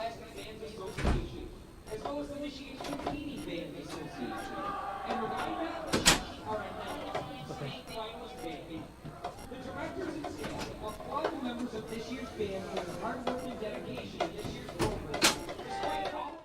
Plastic Fans Association, as well as the Michigan Competing Band Association. And the Wyandotte are announcing state finalist band. The directors and staff applaud the members of this year's band for their hard work and dedication to this year's program. Despite all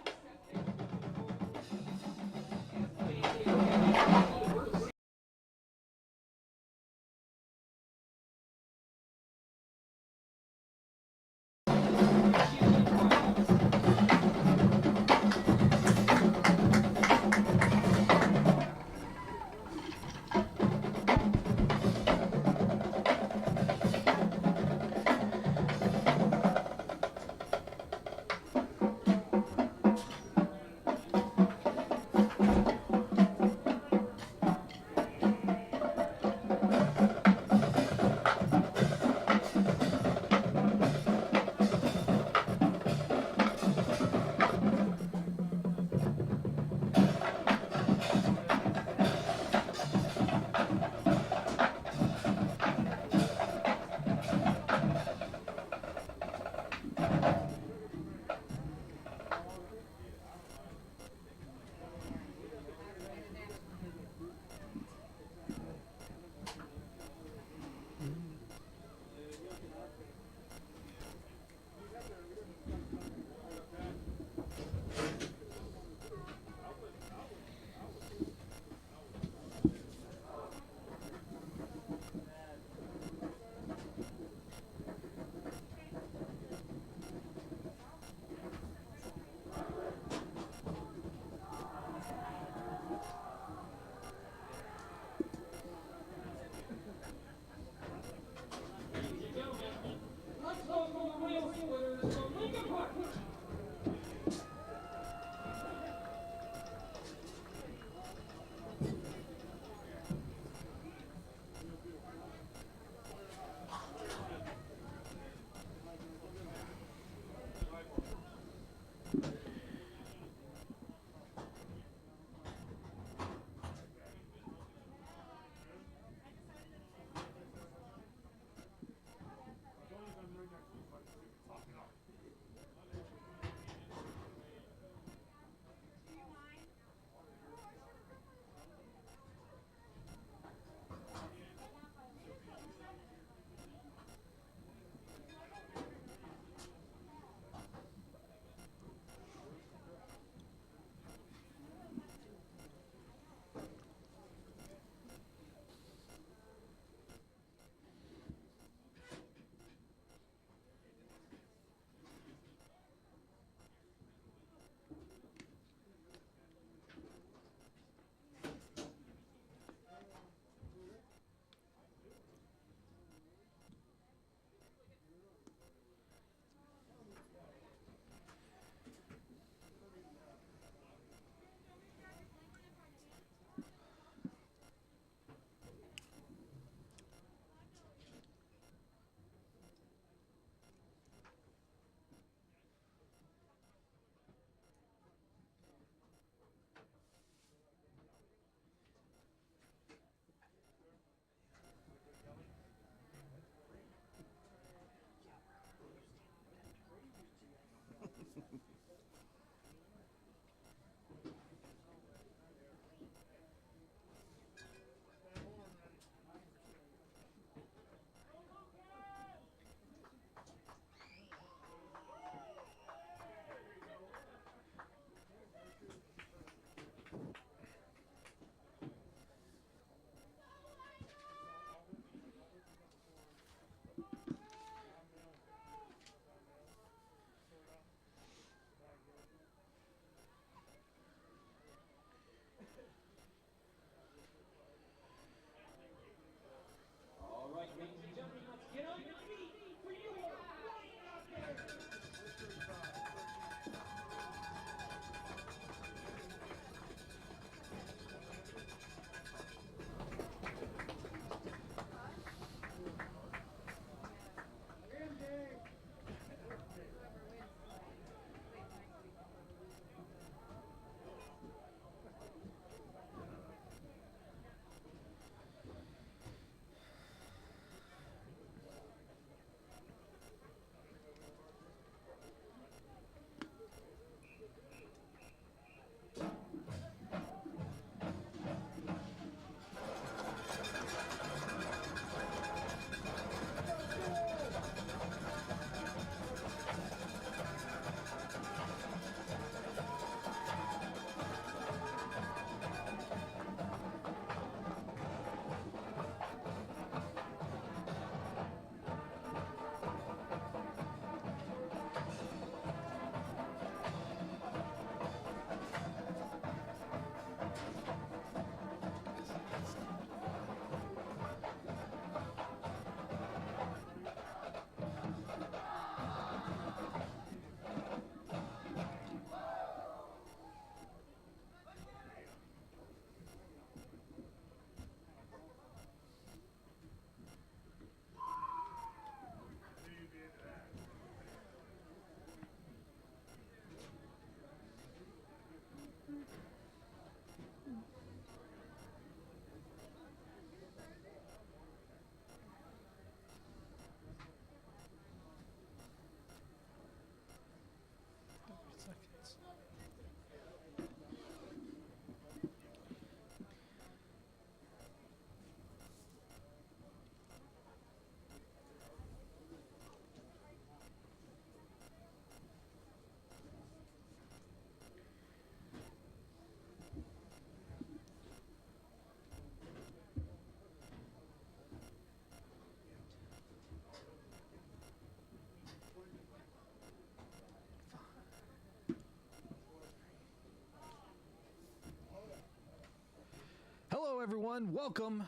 everyone. Welcome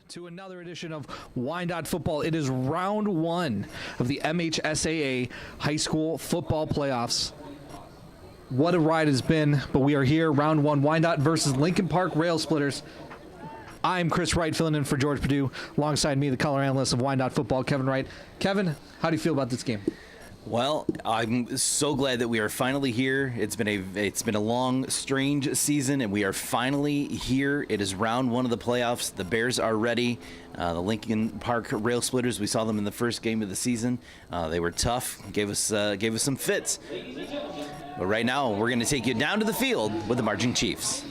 to another edition of Wyandotte Football. It is round one of the MHSAA High School Football Playoffs. What a ride it's been, but we are here, round one, Wyandotte versus Lincoln Park Rail Splitters. I'm Chris Wright, filling in for George Perdue. Alongside me, the color analyst of Wyandotte Football, Kevin Wright. Kevin, how do you feel about this game? Well, I'm so glad that we are finally here. It's been a long, strange season, and we are finally here. It is round one of the playoffs. The Bears are ready. The Lincoln Park Rail Splitters, we saw them in the first game of the season. They were tough, gave us some fits. But right now, we're going to take you down to the field with the Marching Chiefs.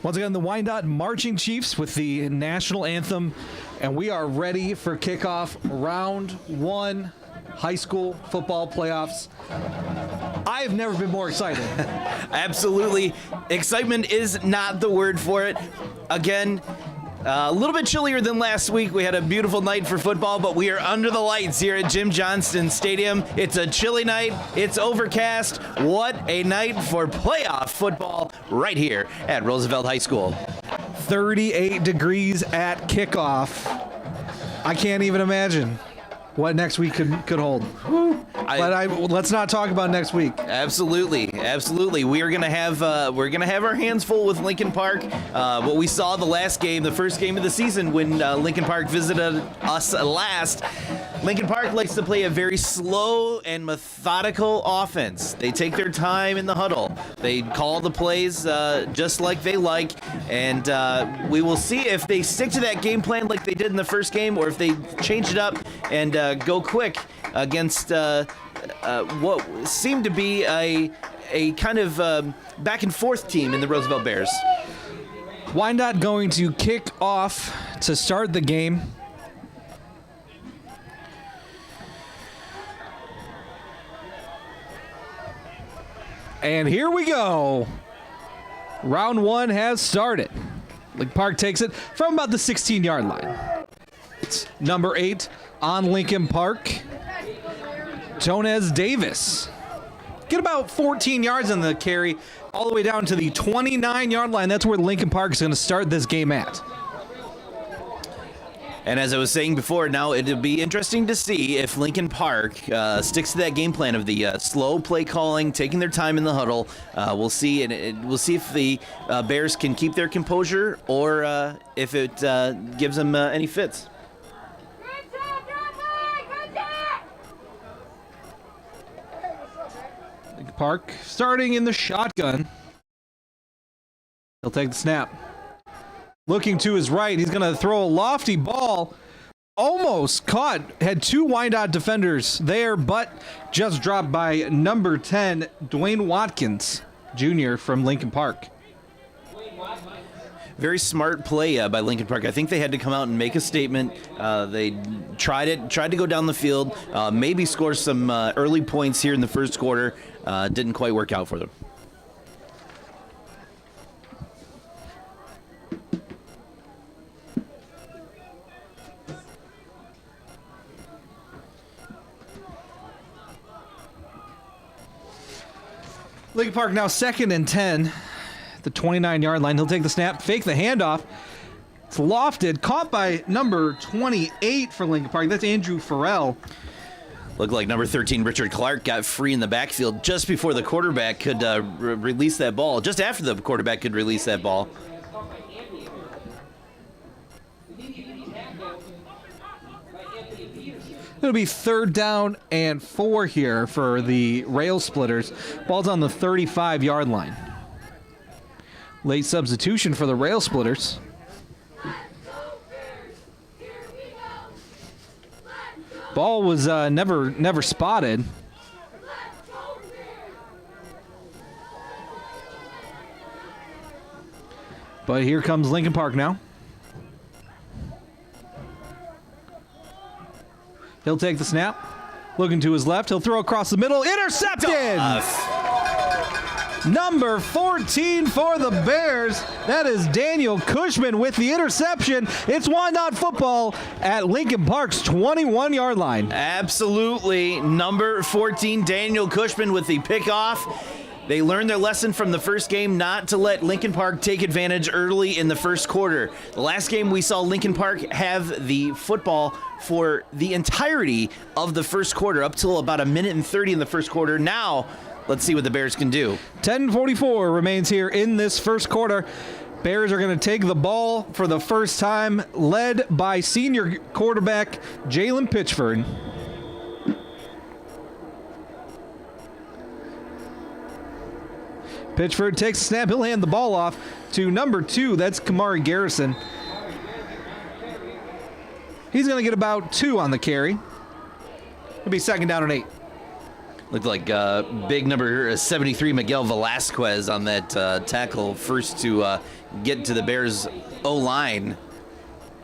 Once again, the Wyandotte Marching Chiefs with the national anthem, and we are ready for kickoff round one high school football playoffs. I have never been more excited. Absolutely. Excitement is not the word for it. Again, a little bit chillier than last week. We had a beautiful night for football, but we are under the lights here at Jim Johnston Stadium. It's a chilly night. It's overcast. What a night for playoff football right here at Roosevelt High School. 38 degrees at kickoff. I can't even imagine what next week could hold. Let's not talk about next week. Absolutely. We are gonna have our hands full with Lincoln Park. What we saw the last game, the first game of the season when Lincoln Park visited us last. Lincoln Park likes to play a very slow and methodical offense. They take their time in the huddle. They call the plays just like they like, and we will see if they stick to that game plan like they did in the first game, or if they change it up and go quick against what seemed to be a kind of back and forth team in the Roosevelt Bears. Wyandotte going to kick off to start the game. And here we go. Round one has started. Lincoln Park takes it from about the 16-yard line. It's number 8 on Lincoln Park, Tonez Davis. Get about 14 yards on the carry, all the way down to the 29-yard line. That's where Lincoln Park is going to start this game at. And as I was saying before, now it'll be interesting to see if Lincoln Park sticks to that game plan of the slow play calling, taking their time in the huddle. We'll see, and we'll see if the Bears can keep their composure, or if it gives them any fits. Lincoln Park starting in the shotgun. He'll take the snap. Looking to his right, he's going to throw a lofty ball close. Caught. Had two Wyandotte defenders there, but just dropped by number 10, Dwayne Watkins Jr. from Lincoln Park. Very smart play by Lincoln Park. I think they had to come out and make a statement. They tried to go down the field, maybe score some early points here in the first quarter. Didn't quite work out for them. Lincoln Park now 2nd and 10. The 29-yard line. He'll take the snap, fake the handoff. It's lofted, caught by number 28 for Lincoln Park. That's Andrew Farrell. Looked like number 13, Richard Clark, got free in the backfield just before the quarterback could release that ball. Just after the quarterback could release that ball. It'll be 3rd down and 4 here for the Rail Splitters. Ball's on the 35-yard line. Late substitution for the Rail Splitters. Ball was never spotted. But here comes Lincoln Park now. He'll take the snap. Looking to his left. He'll throw across the middle. Intercepted! Number 14 for the Bears. That is Daniel Cushman with the interception. It's Wyandotte football at Lincoln Park's 21-yard line. Absolutely. Number 14, Daniel Cushman with the pickoff. They learned their lesson from the first game not to let Lincoln Park take advantage early in the first quarter. The last game we saw Lincoln Park have the football for the entirety of the first quarter, up till about 1:30 in the first quarter. Now, let's see what the Bears can do. 10:44 remains here in this first quarter. Bears are going to take the ball for the first time, led by senior quarterback Jalen Pitchford. Pitchford takes a snap. He'll hand the ball off to number 2. That's Kamari Garrison. He's going to get about 2 on the carry. It'll be 2nd down and 8. Looked like big number 73, Miguel Velasquez, on that tackle, first to get to the Bears' O-line.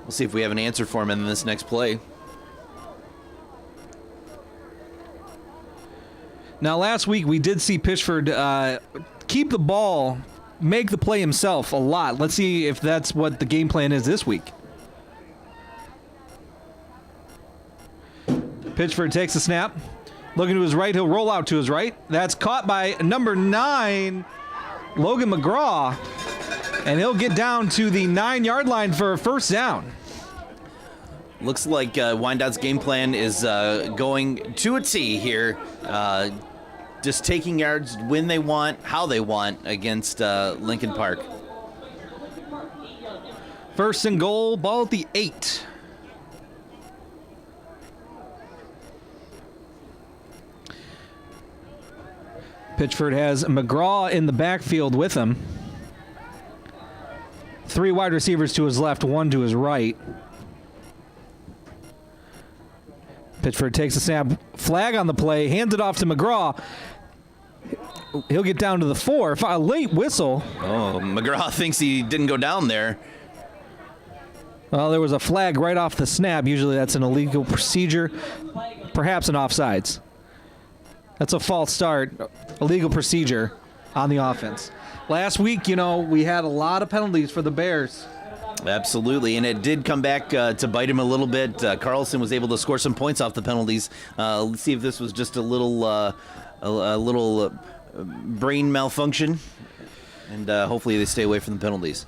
We'll see if we have an answer for him in this next play. Now, last week we did see Pitchford keep the ball, make the play himself a lot. Let's see if that's what the game plan is this week. Pitchford takes the snap. Looking to his right, he'll roll out to his right. That's caught by number 9, Logan McGraw. And he'll get down to the 9-yard line for a first down. Looks like Wyandotte's game plan is going to a T here. Just taking yards when they want, how they want against Lincoln Park. 1st and goal, ball at the 8. Pitchford has McGraw in the backfield with him. 3 wide receivers to his left, 1 to his right. Pitchford takes a snap, flag on the play, hands it off to McGraw. He'll get down to the 4. A late whistle. Oh, McGraw thinks he didn't go down there. Well, there was a flag right off the snap. Usually that's an illegal procedure, perhaps an offsides. That's a false start, illegal procedure on the offense. Last week, we had a lot of penalties for the Bears. Absolutely, and it did come back to bite him a little bit. Carlson was able to score some points off the penalties. Let's see if this was just a little brain malfunction, and hopefully they stay away from the penalties.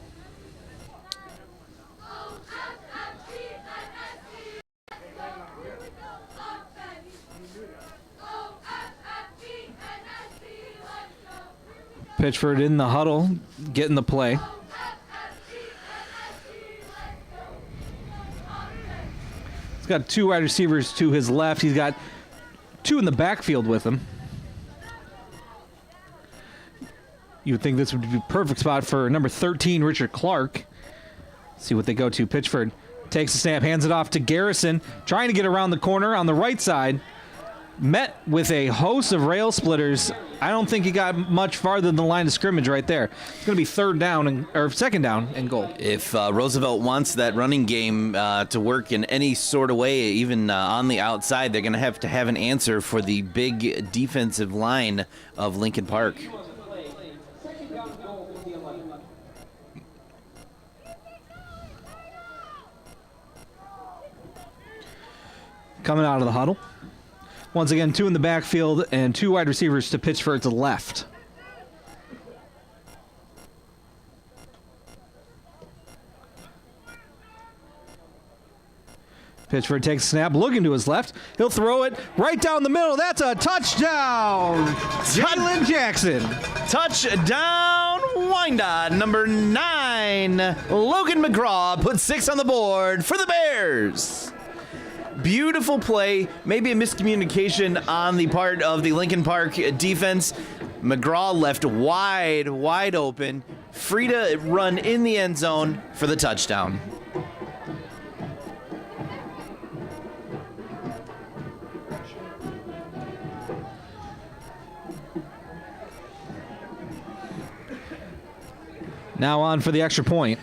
Pitchford in the huddle, getting the play. He's got 2 wide receivers to his left. He's got 2 in the backfield with him. You would think this would be a perfect spot for number 13, Richard Clark. See what they go to. Pitchford Takes the snap, hands it off to Garrison, trying to get around the corner on the right side. Met with a host of rail splitters. I don't think he got much farther than the line of scrimmage right there. It's going to be second down and goal. If Roosevelt wants that running game to work in any sort of way, even on the outside, they're going to have an answer for the big defensive line of Lincoln Park. Coming out of the huddle. Once again, 2 in the backfield and 2 wide receivers to Pitchford's left. Pitchford takes a snap, looking to his left. He'll throw it right down the middle. That's a touchdown! Jalen Jackson. Touchdown, Wyandotte. Number 9, Logan McGraw puts 6 on the board for the Bears. Beautiful play, maybe a miscommunication on the part of the Lincoln Park defense. McGraw left wide open, free to run in the end zone for the touchdown. Now on for the extra point.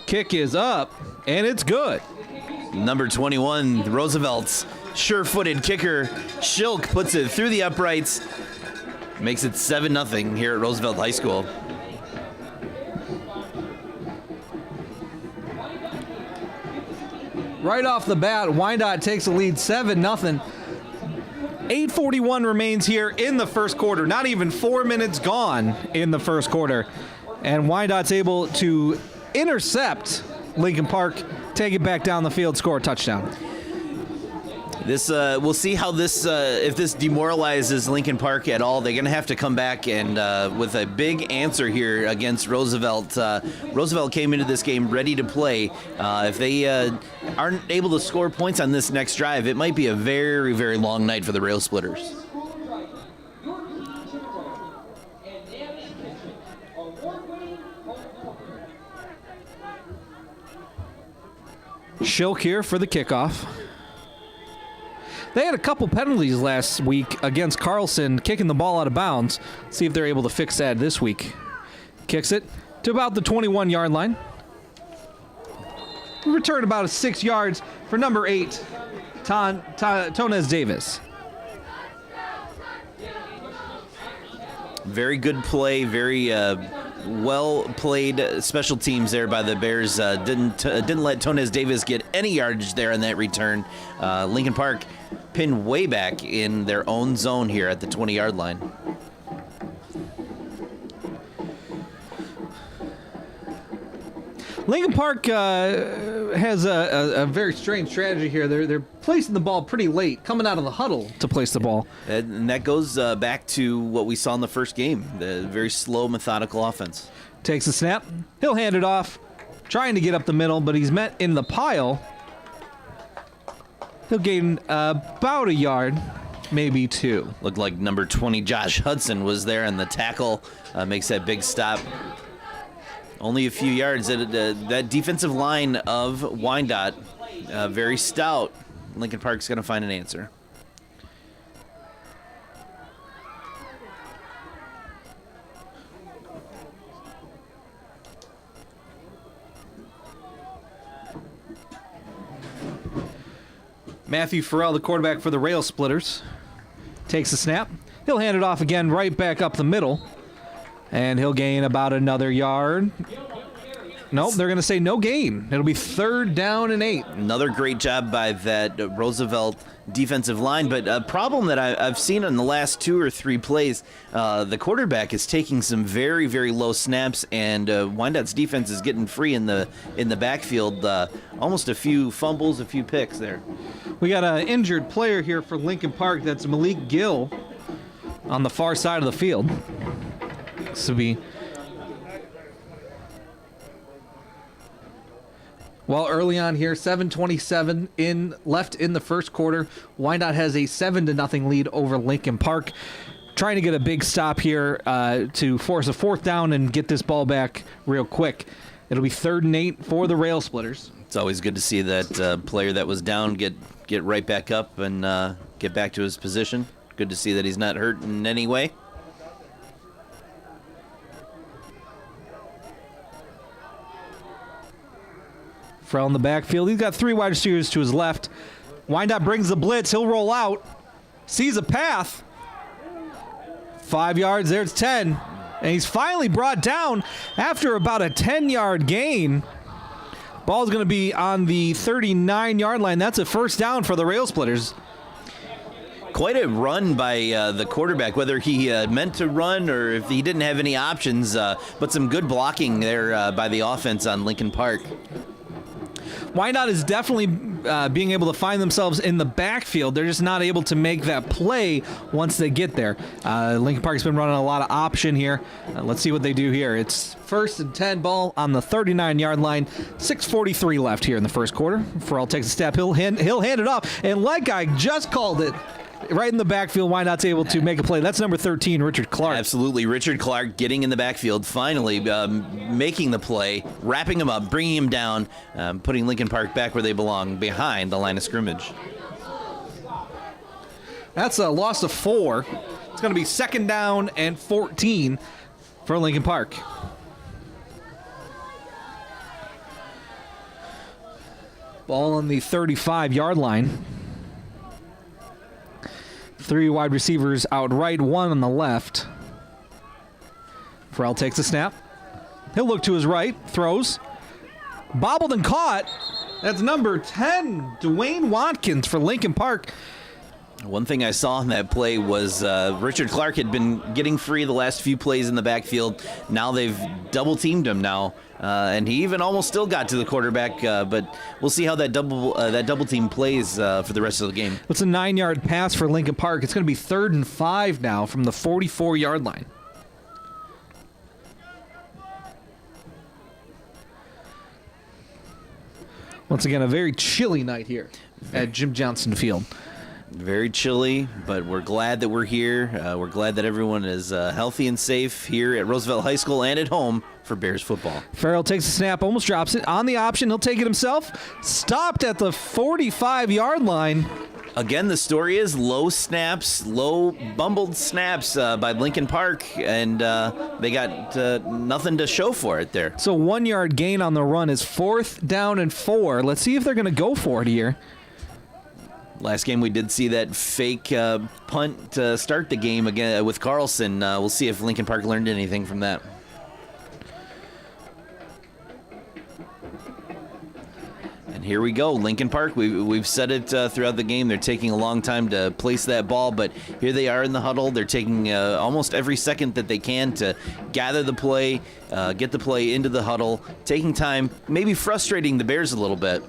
Kick is up, and it's good. Number 21, Roosevelt's sure-footed kicker, Shilk, puts it through the uprights, makes it 7-0 here at Roosevelt High School. Right off the bat, Wyandotte takes the lead 7-0. 8:41 remains here in the first quarter. Not even 4 minutes gone in the first quarter. And Wyandotte's able to intercept Lincoln Park, take it back down the field, score a touchdown. This we'll see how this if this demoralizes Lincoln Park at all. They're going to have to come back and with a big answer here against Roosevelt. Roosevelt came into this game ready to play. If they aren't able to score points on this next drive, it might be a very, very long night for the Rail Splitters. Shilk here for the kickoff. They had a couple penalties last week against Carlson, kicking the ball out of bounds. See if they're able to fix that this week. Kicks it to about the 21-yard line. Return about 6 yards for number 8, Tonez Davis. Very good play, very well played special teams there by the Bears. Didn't let Tonez Davis get any yardage there on that return. Lincoln Park pinned way back in their own zone here at the 20-yard line. Lincoln Park has a very strange strategy here. They're placing the ball pretty late, coming out of the huddle to place the ball. And that goes back to what we saw in the first game, the very slow, methodical offense. Takes the snap. He'll hand it off, trying to get up the middle, but he's met in the pile. He'll gain about a yard, maybe 2. Looked like number 20, Josh Hudson, was there, and the tackle makes that big stop. Only a few yards. That defensive line of Wyandotte, very stout. Lincoln Park's going to find an answer. Matthew Farrell, the quarterback for the Rail Splitters, takes the snap. He'll hand it off again right back up the middle. And he'll gain about another yard. Nope, they're going to say no gain. It'll be 3rd down and 8. Another great job by that Roosevelt defensive line, but a problem that I've seen in the last 2 or 3 plays, the quarterback is taking some very, very low snaps, and Wyandotte's defense is getting free in the backfield. Almost a few fumbles, a few picks there. We got an injured player here for Lincoln Park. That's Malik Gill on the far side of the field. This will be well early on here. 7:27 left in the first quarter. Wyandotte has a 7-0 lead over Lincoln Park. trying to get a big stop here to force a 4th down and get this ball back real quick. It'll be 3rd and 8 for the Rail Splitters. It's always good to see that player that was down get right back up and get back to his position. Good to see that he's not hurt in any way. From the backfield, he's got 3 wide receivers to his left. Wyandotte brings the blitz. He'll roll out. Sees a path. 5 yards. There's 10. And he's finally brought down after about a 10-yard gain. Ball's going to be on the 39-yard line. That's a 1st down for the Rail Splitters. Quite a run by the quarterback, whether he meant to run or if he didn't have any options, but some good blocking there by the offense on Lincoln Park. Wyandotte is definitely being able to find themselves in the backfield. They're just not able to make that play once they get there. Lincoln Park's been running a lot of option here. Let's see what they do here. It's 1st and 10, ball on the 39-yard line. 6:43 left here in the first quarter. Farrell takes a step. He'll hand it off. And like I just called it, right in the backfield, Wyandotte's able to make a play. That's number 13, Richard Clark. Absolutely. Richard Clark getting in the backfield, finally making the play, wrapping him up, bringing him down, putting Lincoln Park back where they belong, behind the line of scrimmage. That's a loss of 4. It's going to be 2nd down and 14 for Lincoln Park. Ball on the 35-yard line. 3 wide receivers out right, 1 on the left. Farrell takes a snap. He'll look to his right, throws. Bobbled and caught. That's number 10, Dwayne Watkins for Lincoln Park. One thing I saw in that play was Richard Clark had been getting free the last few plays in the backfield. Now they've double-teamed him now, and he even almost still got to the quarterback, but we'll see how that double team plays for the rest of the game. It's a 9-yard pass for Lincoln Park. It's going to be 3rd and 5 now from the 44-yard line. Once again, a very chilly night here at Jim Johnson Field. Very chilly, but we're glad that we're here. We're glad that everyone is healthy and safe here at Roosevelt High School and at home for Bears football. Farrell takes a snap, almost drops it. On the option, he'll take it himself. Stopped at the 45-yard line. Again, the story is low bumbled snaps by Lincoln Park, and they got nothing to show for it there. So 1-yard gain on the run is 4th down and 4. Let's see if they're going to go for it here. Last game we did see that fake punt to start the game again with Carlson. We'll see if Lincoln Park learned anything from that. And here we go, Lincoln Park. We've said it throughout the game. They're taking a long time to place that ball, but here they are in the huddle. They're taking almost every second that they can to gather the play, get the play into the huddle, taking time, maybe frustrating the Bears a little bit.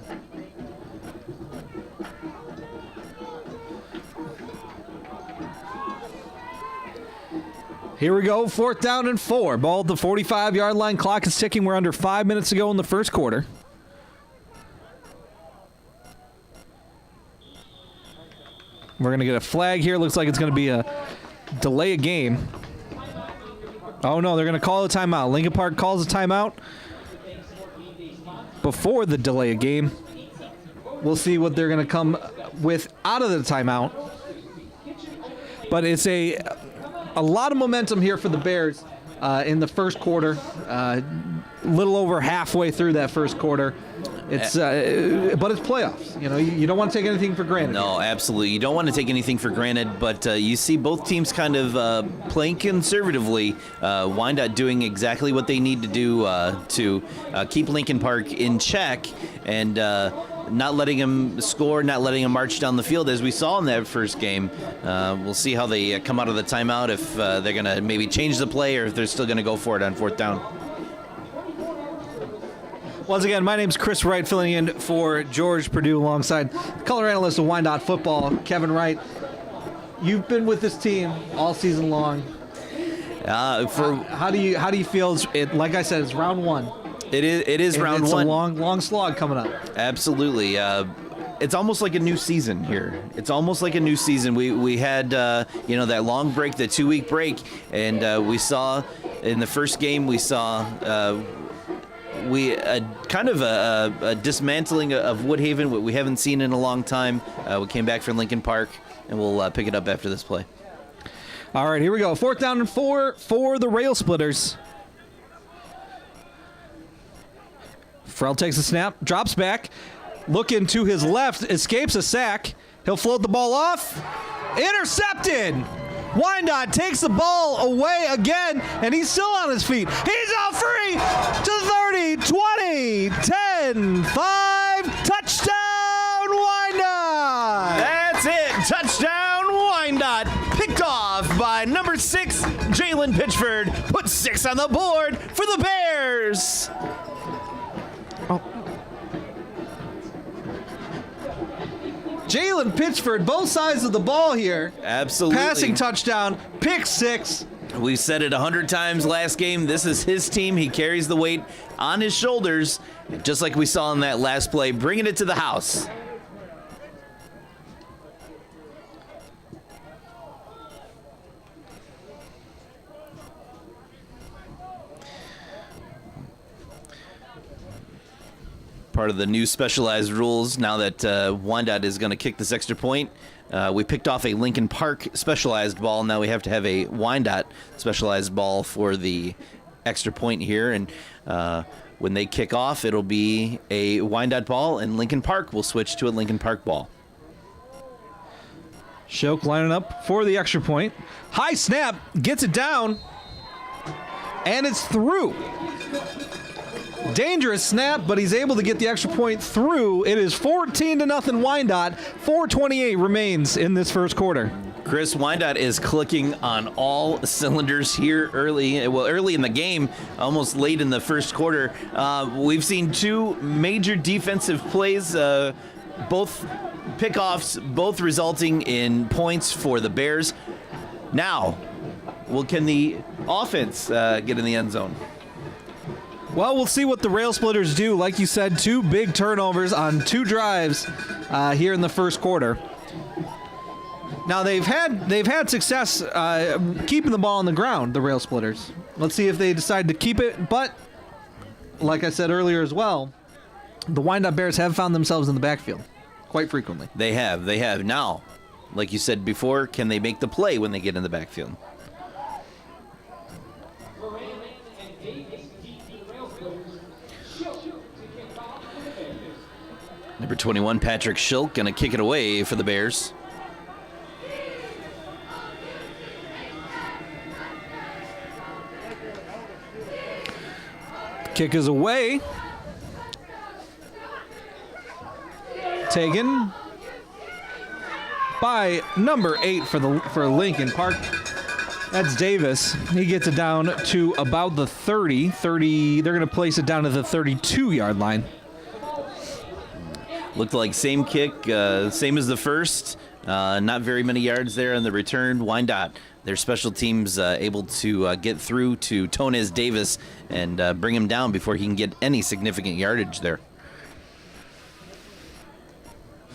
Here we go, 4th down and 4. Ball at the 45-yard line. Clock is ticking. We're under 5 minutes to go in the first quarter. We're going to get a flag here. Looks like it's going to be a delay of game. Oh, no, they're going to call a timeout. Lincoln Park calls a timeout before the delay of game. We'll see what they're going to come with out of the timeout. But it's a lot of momentum here for the Bears in the first quarter. Little over halfway through that first quarter. It's but it's playoffs. You know, you don't want to take anything for granted. No, absolutely. You don't want to take anything for granted, but you see both teams kind of playing conservatively. Wyandotte doing exactly what they need to do to keep Lincoln Park in check and not letting him score, not letting him march down the field as we saw in that first game. We'll see how they come out of the timeout, if they're going to maybe change the play or if they're still going to go for it on 4th down. Once again, my name's Chris Wright, filling in for George Perdue alongside color analyst of Wyandotte football, Kevin Wright. You've been with this team all season long. How do you feel? Like I said, it's round 1. It is round 1. It's a long slog coming up. Absolutely. it's almost like a new season here. It's almost like a new season. We had that long break, the 2-week break, and we saw in the first game kind of a dismantling of Woodhaven, what we haven't seen in a long time. We came back from Lincoln Park, and we'll pick it up after this play. All right, here we go. 4th down and 4 for the Rail Splitters. Frell takes a snap, drops back, looking to his left, escapes a sack. He'll float the ball off. Intercepted! Wyandotte takes the ball away again, and he's still on his feet. He's out free to the 30, 20, 10, 5. Touchdown, Wyandotte! That's it. Touchdown, Wyandotte. Picked off by number 6, Jalen Pitchford. Put 6 on the board for the Bears. Jalen Pitchford, both sides of the ball here. Absolutely. Passing touchdown, pick 6. We said it 100 times last game. This is his team. He carries the weight on his shoulders, just like we saw in that last play, bringing it to the house. Part of the new specialized rules now that Wyandotte is going to kick this extra point. We picked off a Lincoln Park specialized ball. Now we have to have a Wyandotte specialized ball for the extra point here. And when they kick off, it'll be a Wyandotte ball, and Lincoln Park will switch to a Lincoln Park ball. Shoke lining up for the extra point. High snap, gets it down, and it's through. Dangerous snap, but he's able to get the extra point through. It is 14-0 Wyandotte. 4:28 remains in this first quarter. Chris, Wyandotte is clicking on all cylinders here early in the game, almost late in the first quarter. We've seen 2 major defensive plays, both pickoffs, both resulting in points for the Bears. Now, can the offense get in the end zone? Well, we'll see what the Rail Splitters do. Like you said, 2 big turnovers on 2 drives here in the first quarter. Now they've had success keeping the ball on the ground, the Rail Splitters. Let's see if they decide to keep it. But like I said earlier as well, the Wyandotte Bears have found themselves in the backfield quite frequently. They have. Now, like you said before, can they make the play when they get in the backfield? Number 21, Patrick Schilk, going to kick it away for the Bears. Kick is away. Taken by number 8 for Lincoln Park. That's Davis. He gets it down to about the 30. They're going to place it down to the 32-yard line. Looked like same kick, same as the first. Not very many yards there on the return. Wyandotte, their special teams able to get through to Tonez Davis and bring him down before he can get any significant yardage there.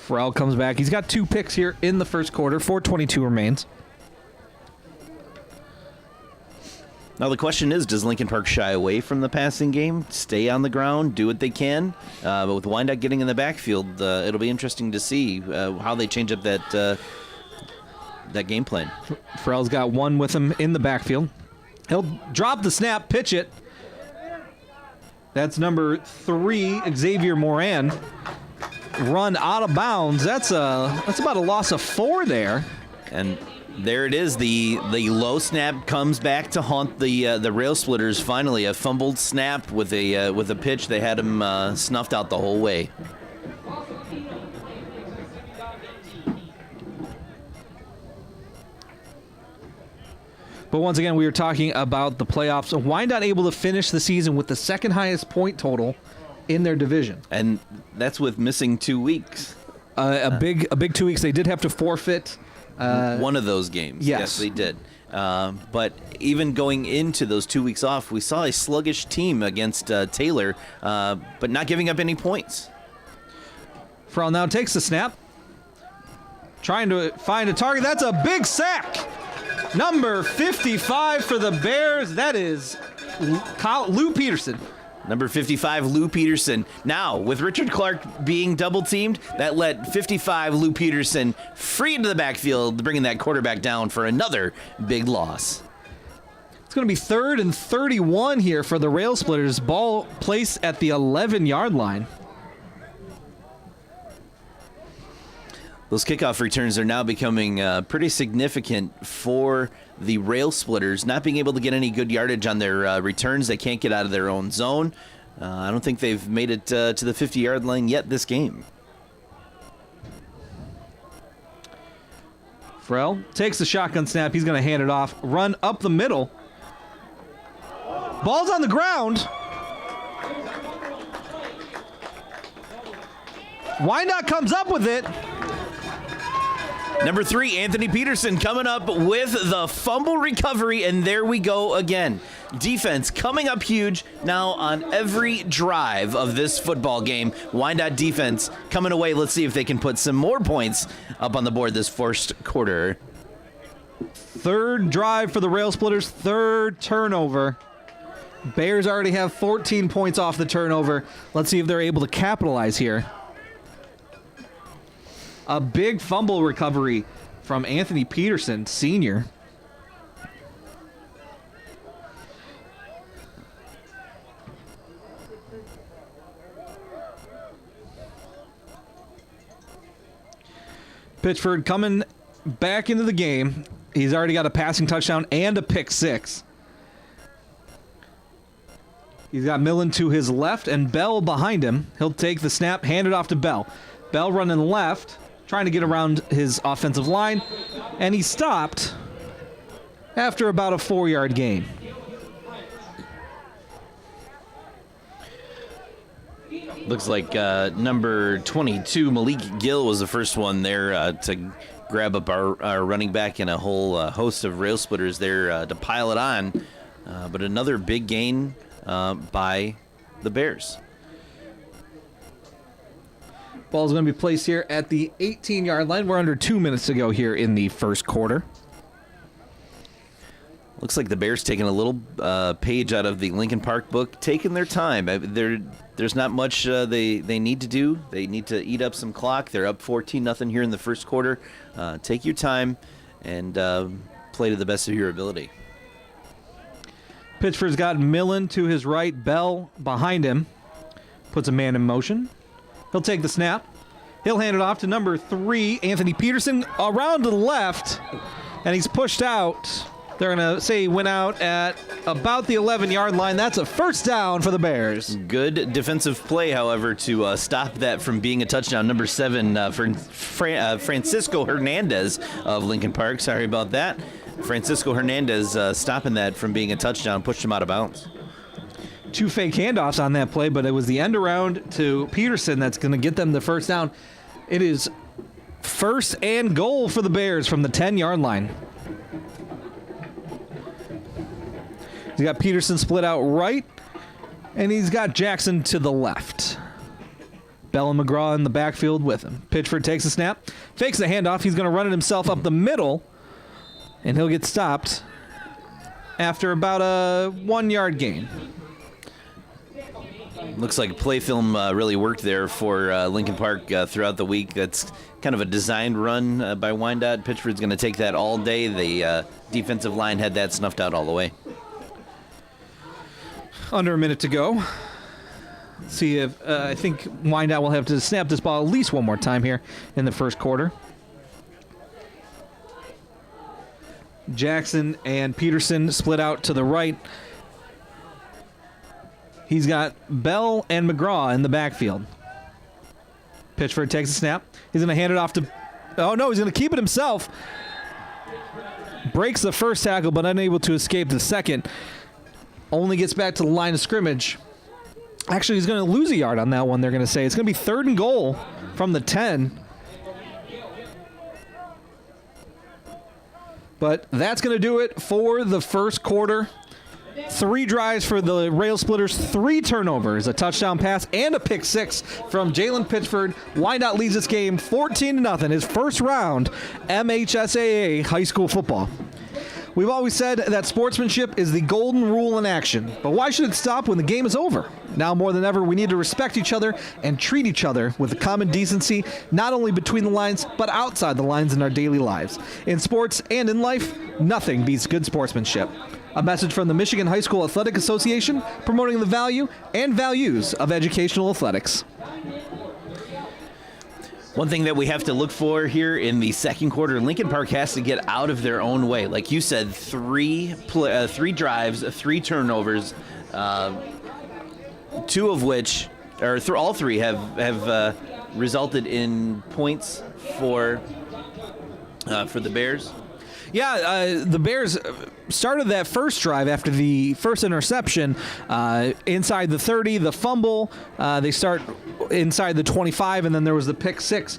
Frell comes back. He's got 2 picks here in the first quarter. 4:22 remains. Now the question is, does Lincoln Park shy away from the passing game, stay on the ground, do what they can? But with Wyandotte getting in the backfield, it'll be interesting to see how they change up that game plan. Frell's got 1 with him in the backfield. He'll drop the snap, pitch it. That's number 3, Xavier Moran. Run out of bounds. That's about a loss of 4 there. And there it is. The low snap comes back to haunt the Rail Splitters. Finally, a fumbled snap with a pitch. They had him snuffed out the whole way. But once again, we were talking about the playoffs. Wyandotte able to finish the season with the 2nd highest point total in their division, and that's with missing 2 weeks. A big 2 weeks. They did have to forfeit one of those games. Yes, they did. But even going into those 2 weeks off, we saw a sluggish team against Taylor, but not giving up any points. Frell now takes the snap. Trying to find a target. That's a big sack. Number 55 for the Bears. That is Lou Peterson. Number 55, Lou Peterson. Now, with Richard Clark being double-teamed, that let 55 Lou Peterson free into the backfield, bringing that quarterback down for another big loss. It's going to be 3rd and 31 here for the Rail Splitters. Ball placed at the 11-yard line. Those kickoff returns are now becoming pretty significant for the Rail Splitters, not being able to get any good yardage on their returns. They can't get out of their own zone. I don't think they've made it to the 50-yard line yet this game. Frell takes the shotgun snap. He's going to hand it off. Run up the middle. Ball's on the ground. Wyandotte comes up with it. Number 3, Anthony Peterson coming up with the fumble recovery, and there we go again. Defense coming up huge now on every drive of this football game. Wyandotte defense coming away. Let's see if they can put some more points up on the board this first quarter. 3rd drive for the Rail Splitters, 3rd turnover. Bears already have 14 points off the turnover. Let's see if they're able to capitalize here. A big fumble recovery from Anthony Peterson, senior. Pitchford coming back into the game. He's already got a passing touchdown and a pick 6. He's got Millen to his left and Bell behind him. He'll take the snap, hand it off to Bell. Bell running left, trying to get around his offensive line, and he stopped after about a 4-yard gain. Looks like number 22, Malik Gill, was the first one there to grab up our running back, and a whole host of Rail Splitters there to pile it on. But another big gain by the Bears. Ball's going to be placed here at the 18-yard line. We're under 2 minutes to go here in the first quarter. Looks like the Bears taking a little page out of the Lincoln Park book, taking their time. There's not much they need to do. They need to eat up some clock. They're up 14-0 here in the first quarter. Take your time and play to the best of your ability. Pitchford's got Millen to his right, Bell behind him. Puts a man in motion. He'll take the snap. He'll hand it off to number 3, Anthony Peterson, around to the left, and he's pushed out. They're going to say he went out at about the 11-yard line. That's a first down for the Bears. Good defensive play, however, to stop that from being a touchdown. Number 7, Francisco Hernandez of Lincoln Park. Sorry about that. Francisco Hernandez stopping that from being a touchdown, pushed him out of bounds. 2 fake handoffs on that play, but it was the end around to Peterson that's going to get them the first down. It is first and goal for the Bears from the 10-yard line. He's got Peterson split out right, and he's got Jackson to the left. Bell and McGraw in the backfield with him. Pitchford takes a snap, fakes the handoff. He's going to run it himself up the middle, and he'll get stopped after about a 1-yard gain. Looks like play film really worked there for Lincoln Park throughout the week. That's kind of a designed run by Wyandotte. Pitchford's going to take that all day. The defensive line had that snuffed out all the way. Under a minute to go. See if I think Wyandotte will have to snap this ball at least one more time here in the first quarter. Jackson and Peterson split out to the right. He's got Bell and McGraw in the backfield. Pitchford takes a snap. He's going to hand it off to... Oh, no, he's going to keep it himself. Breaks the first tackle, but unable to escape the second. Only gets back to the line of scrimmage. Actually, he's going to lose a yard on that one, they're going to say. It's going to be 3rd and goal from the 10. But that's going to do it for the first quarter. 3 drives for the Rail Splitters, 3 turnovers, a touchdown pass, and a pick 6 from Jalen Pitchford. Wyandotte leads this game 14-0, his first round MHSAA high school football. We've always said that sportsmanship is the golden rule in action, but why should it stop when the game is over? Now more than ever, we need to respect each other and treat each other with common decency, not only between the lines, but outside the lines in our daily lives. In sports and in life, nothing beats good sportsmanship. A message from the Michigan High School Athletic Association promoting the value and values of educational athletics. One thing that we have to look for here in the second quarter, Lincoln Park has to get out of their own way. Like you said, 3 drives, 3 turnovers, 2 of which, or all 3 have resulted in points for the Bears. Yeah, the Bears started that first drive after the first interception inside the 30, the fumble. They start inside the 25, and then there was the pick 6.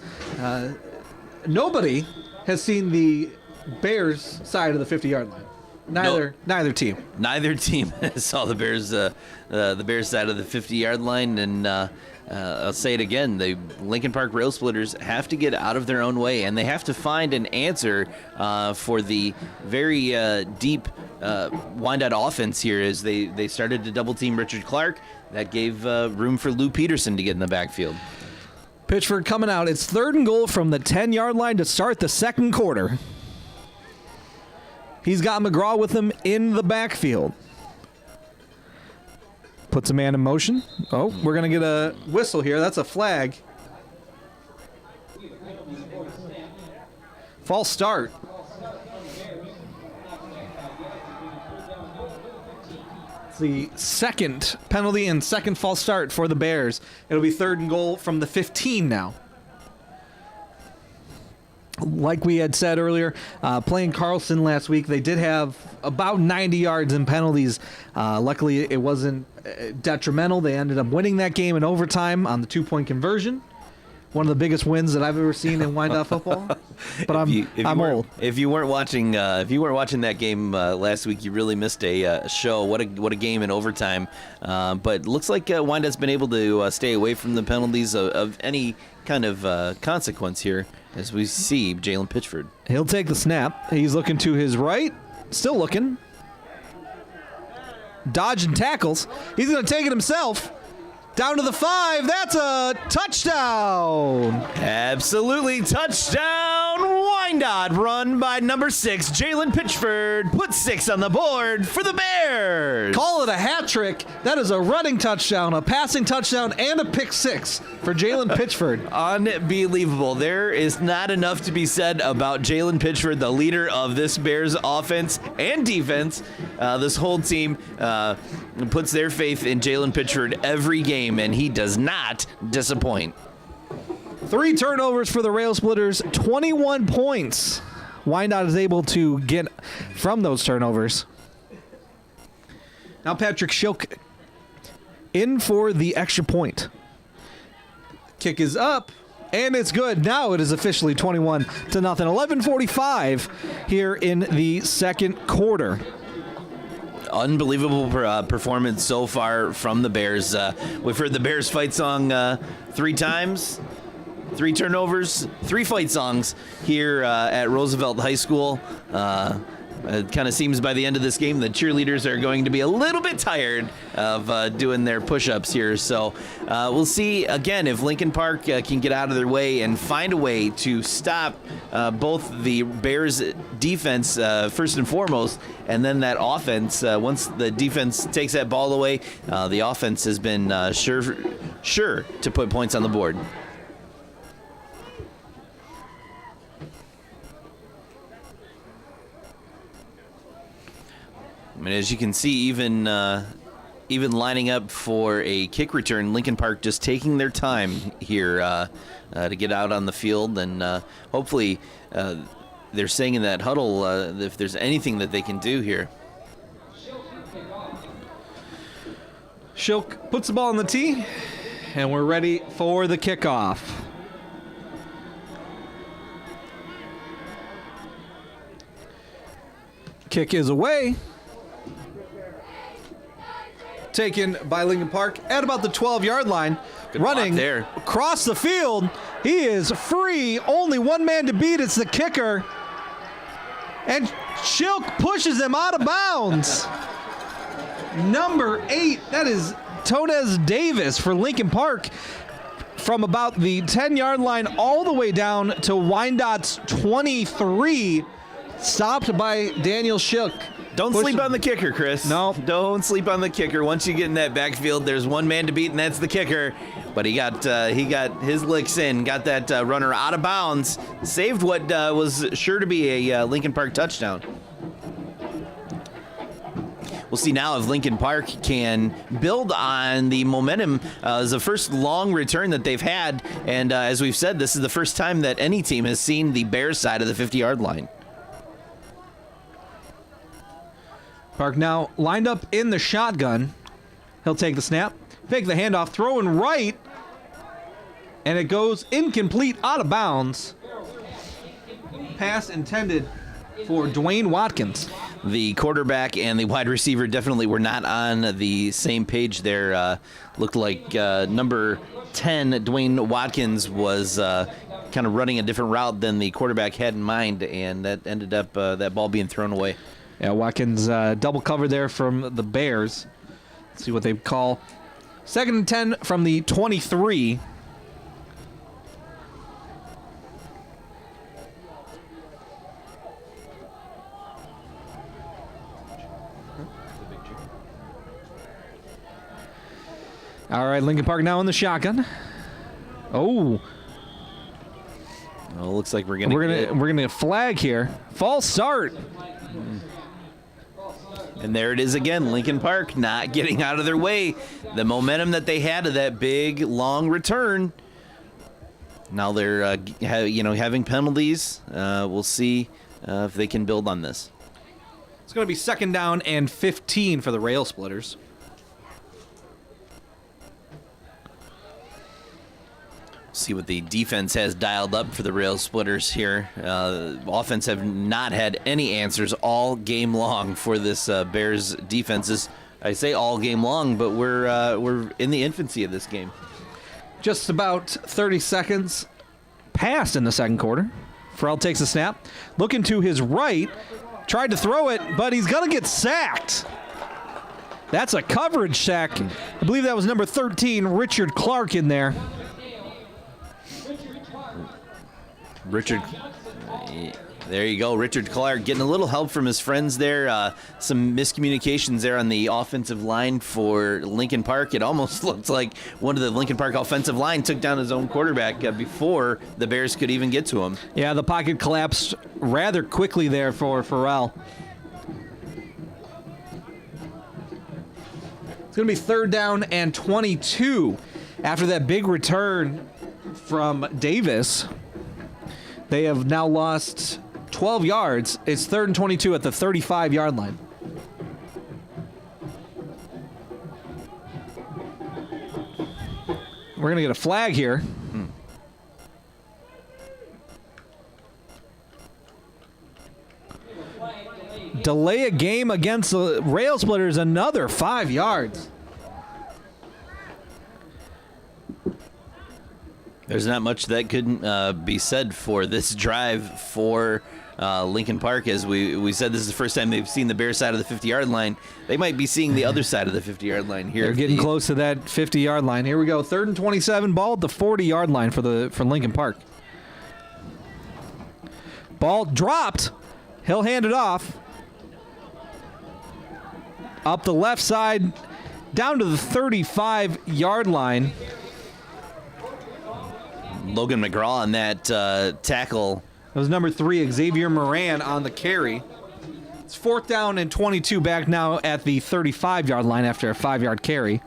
Nobody has seen the Bears side of the 50-yard line. Neither team. Neither team saw the Bears side of the 50-yard line, and I'll say it again, the Lincoln Park Rail Splitters have to get out of their own way, and they have to find an answer for the very deep Wyandotte offense here as they started to double-team Richard Clark. That gave room for Lou Peterson to get in the backfield. Pitchford coming out. It's 3rd and goal from the 10-yard line to start the second quarter. He's got McGraw with him in the backfield. Puts a man in motion. Oh, we're going to get a whistle here. That's a flag. False start. It's the second penalty and second false start for the Bears. It'll be 3rd and goal from the 15 now. Like we had said earlier, playing Carlson last week, they did have about 90 yards in penalties. Luckily, it wasn't detrimental. They ended up winning that game in overtime on the 2-point conversion. One of the biggest wins that I've ever seen in Wyandotte football. But I'm old. If you weren't watching that game last week, you really missed a show. What a game in overtime. But looks like Wyandotte's been able to stay away from the penalties of any kind of consequence here. As we see Jalen Pitchford. He'll take the snap. He's looking to his right. Still looking. Dodging tackles. He's going to take it himself. Down to the 5. That's a touchdown. Absolutely. Touchdown. Wyandotte run by number 6, Jalen Pitchford. Put 6 on the board for the Bears. Call it a hat trick. That is a running touchdown, a passing touchdown, and a pick 6 for Jalen Pitchford. Unbelievable. There is not enough to be said about Jalen Pitchford, the leader of this Bears offense and defense. This whole team puts their faith in Jalen Pitchford every game, and he does not disappoint. 3 turnovers for the Rail Splitters, 21 points. Wyandotte is able to get from those turnovers. Now Patrick Schilk in for the extra point. Kick is up, and it's good. Now it is officially 21-0. 11:45 here in the second quarter. Unbelievable performance so far from the Bears. We've heard the Bears fight song 3 times. 3 turnovers, 3 fight songs here at Roosevelt High School. It kind of seems by the end of this game the cheerleaders are going to be a little bit tired of doing their push-ups here. So we'll see, again, if Lincoln Park can get out of their way and find a way to stop both the Bears' defense, first and foremost, and then that offense. Once the defense takes that ball away, the offense has been sure to put points on the board. I mean, as you can see, even lining up for a kick return, Lincoln Park just taking their time here to get out on the field, and hopefully they're saying in that huddle if there's anything that they can do here. Schilk puts the ball on the tee, and we're ready for the kickoff. Kick is away. taken by Lincoln Park at about the 12-yard line. Good running block there. across the field. He is free. Only one man to beat. It's the kicker. And Shilk pushes him out of bounds. Number 8, that is Tonez Davis for Lincoln Park. From about the 10-yard line all the way down to Wyandotte's 23. Stopped by Daniel Shilk. Don't sleep on the kicker, Chris. No. Don't sleep on the kicker. Once you get in that backfield, there's one man to beat, and that's the kicker. But he got his licks in, got that runner out of bounds, saved what was sure to be a Lincoln Park touchdown. We'll see now if Lincoln Park can build on the momentum. It's the first long return that they've had, and as we've said, this is the first time that any team has seen the Bears side of the 50-yard line. Park now lined up in the shotgun. He'll take the snap, fake the handoff, throwing right, and it goes incomplete, out of bounds. Pass intended for Dwayne Watkins. The quarterback and the wide receiver definitely were not on the same page there. Looked like number 10, Dwayne Watkins, was kind of running a different route than the quarterback had in mind, and that ended up that ball being thrown away. Yeah, Watkins double cover there from the Bears. Let's see what they call. 2nd and 10 from the 23. All right, Lincoln Park now in the shotgun. Oh, Well, looks like we're gonna flag here. False start. And there it is again, Lincoln Park not getting out of their way. The momentum that they had of that big, long return. Now they're having penalties. We'll see if they can build on this. It's going to be 2nd down and 15 for the Rail Splitters. See what the defense has dialed up for the Rail Splitters here. Offense have not had any answers all game long for this Bears defenses. I say all game long, but we're in the infancy of this game. Just about 30 seconds passed in the second quarter. Farrell takes a snap, looking to his right, tried to throw it, but he's going to get sacked. That's a coverage sack. I believe that was number 13, Richard Clark, in there. Richard, there you go. Richard Clark getting a little help from his friends there. Some miscommunications there on the offensive line for Lincoln Park. It almost looked like one of the Lincoln Park offensive line took down his own quarterback before the Bears could even get to him. Yeah, the pocket collapsed rather quickly there for Farrell. It's going to be 3rd down and 22 after that big return from Davis. They have now lost 12 yards. It's 3rd and 22 at the 35-yard line. We're going to get a flag here. Delay a game against the Rail Splitters, another 5 yards. There's not much that couldn't be said for this drive for Lincoln Park. As we said, this is the first time they've seen the Bears side of the 50-yard line. They might be seeing the other side of the 50-yard line here. They're getting close to that 50-yard line. Here we go. 3rd and 27, ball at the 40-yard line for Lincoln Park. Ball dropped. He'll hand it off. Up the left side, down to the 35-yard line. Logan McGraw on that tackle. That was number 3, Xavier Moran, on the carry. It's 4th down and 22, back now at the 35-yard line after a 5-yard carry.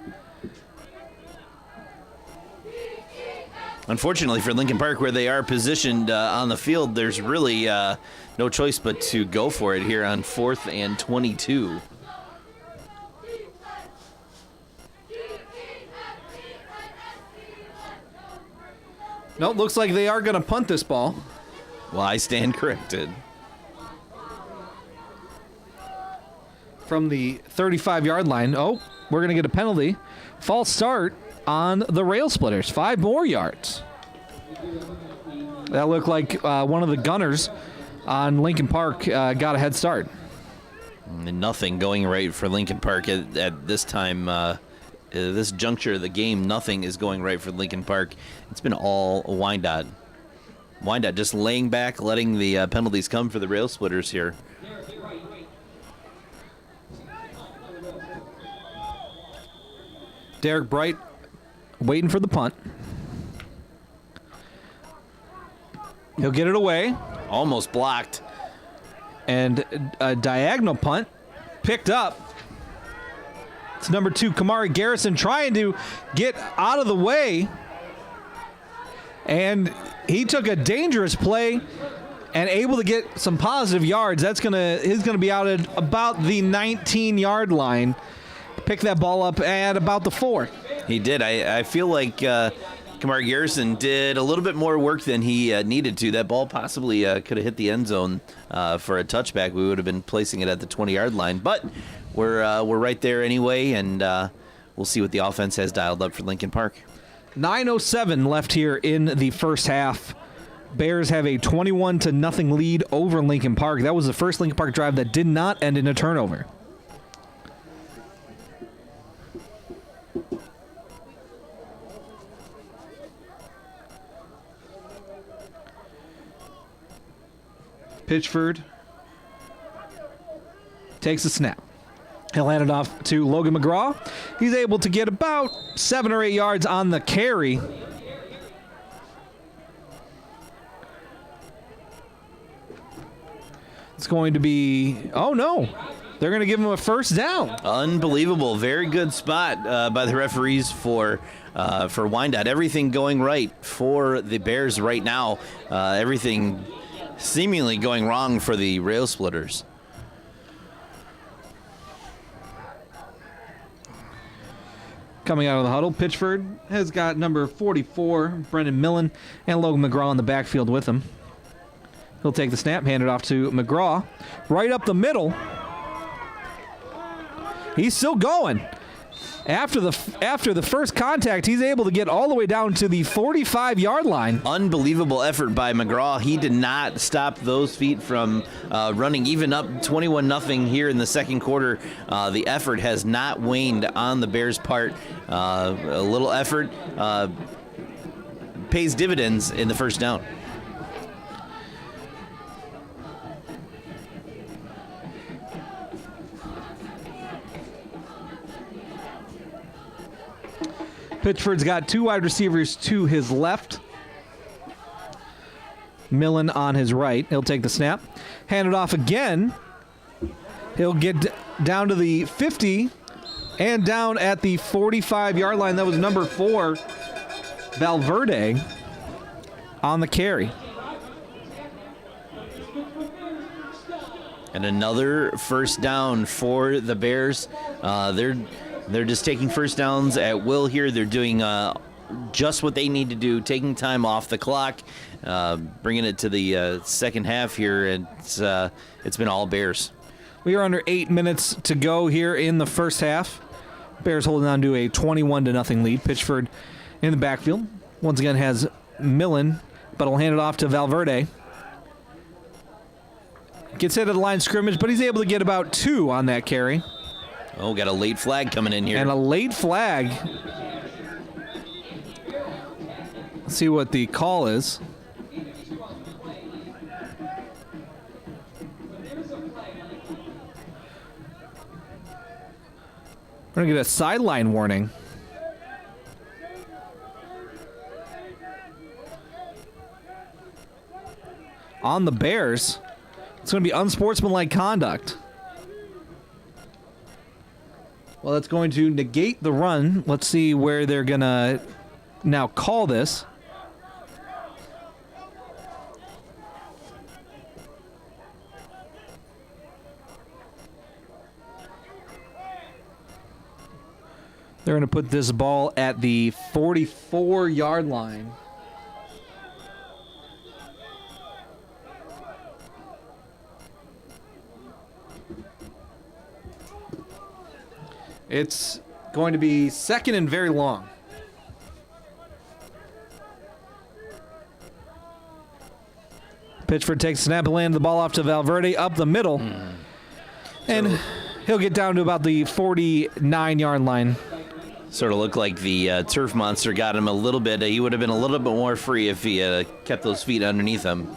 Unfortunately for Lincoln Park, where they are positioned on the field, there's really no choice but to go for it here on 4th and 22. Nope, looks like they are going to punt this ball. Well, I stand corrected. From the 35-yard line. Oh, we're going to get a penalty. False start on the rail splitters. 5 more yards. That looked like one of the gunners on Lincoln Park got a head start. Nothing going right for Lincoln Park at this time. This juncture of the game, nothing is going right for Lincoln Park. It's been all Wyandotte. Wyandotte just laying back, letting the penalties come for the rail splitters here. Derek Bright waiting for the punt. He'll get it away. Almost blocked. And a diagonal punt picked up. It's number 2, Kamari Garrison, trying to get out of the way. And he took a dangerous play and able to get some positive yards. He's gonna be out at about the 19-yard line. Pick that ball up at about the 4. He did. I feel like Kamari Garrison did a little bit more work than he needed to. That ball possibly could have hit the end zone for a touchback. We would have been placing it at the 20-yard line, but we're right there anyway, and we'll see what the offense has dialed up for Lincoln Park. 9:07 left here in the first half. Bears have a 21-0 lead over Lincoln Park. That was the first Lincoln Park drive that did not end in a turnover. Pitchford takes the snap. He'll hand it off to Logan McGraw. He's able to get about 7 or 8 yards on the carry. It's going to be, oh no, they're going to give him a first down. Unbelievable. Very good spot by the referees for Wyandotte. Everything going right for the Bears right now. Everything seemingly going wrong for the rail splitters. Coming out of the huddle, Pitchford has got number 44, Brendan Millen, and Logan McGraw in the backfield with him. He'll take the snap, hand it off to McGraw. Right up the middle. He's still going. After the first contact, he's able to get all the way down to the 45-yard line. Unbelievable effort by McGraw. He did not stop those feet from running, even up 21-0 here in the second quarter. The effort has not waned on the Bears' part. A little effort pays dividends in the first down. Pitchford's got 2 wide receivers to his left. Millen on his right. He'll take the snap. Hand it off again. He'll get down to the 50 and down at the 45-yard line. That was number 4, Valverde, on the carry. And another first down for the Bears. They're just taking first downs at will here. They're doing just what they need to do, taking time off the clock, bringing it to the second half here. And it's been all Bears. We are under 8 minutes to go here in the first half. Bears holding on to a 21-0 lead. Pitchford in the backfield. Once again has Millen, but will hand it off to Valverde. Gets hit at the line of scrimmage, but he's able to get about 2 on that carry. Oh, got a late flag coming in here. And a late flag. Let's see what the call is. We're going to get a sideline warning. On the Bears. It's going to be unsportsmanlike conduct. Well, that's going to negate the run. Let's see where they're going to now call this. They're going to put this ball at the 44-yard line. It's going to be second and very long. Pitchford takes a snap and lands the ball off to Valverde up the middle. And he'll get down to about the 49-yard line. Sort of looked like the turf monster got him a little bit. He would have been a little bit more free if he kept those feet underneath him.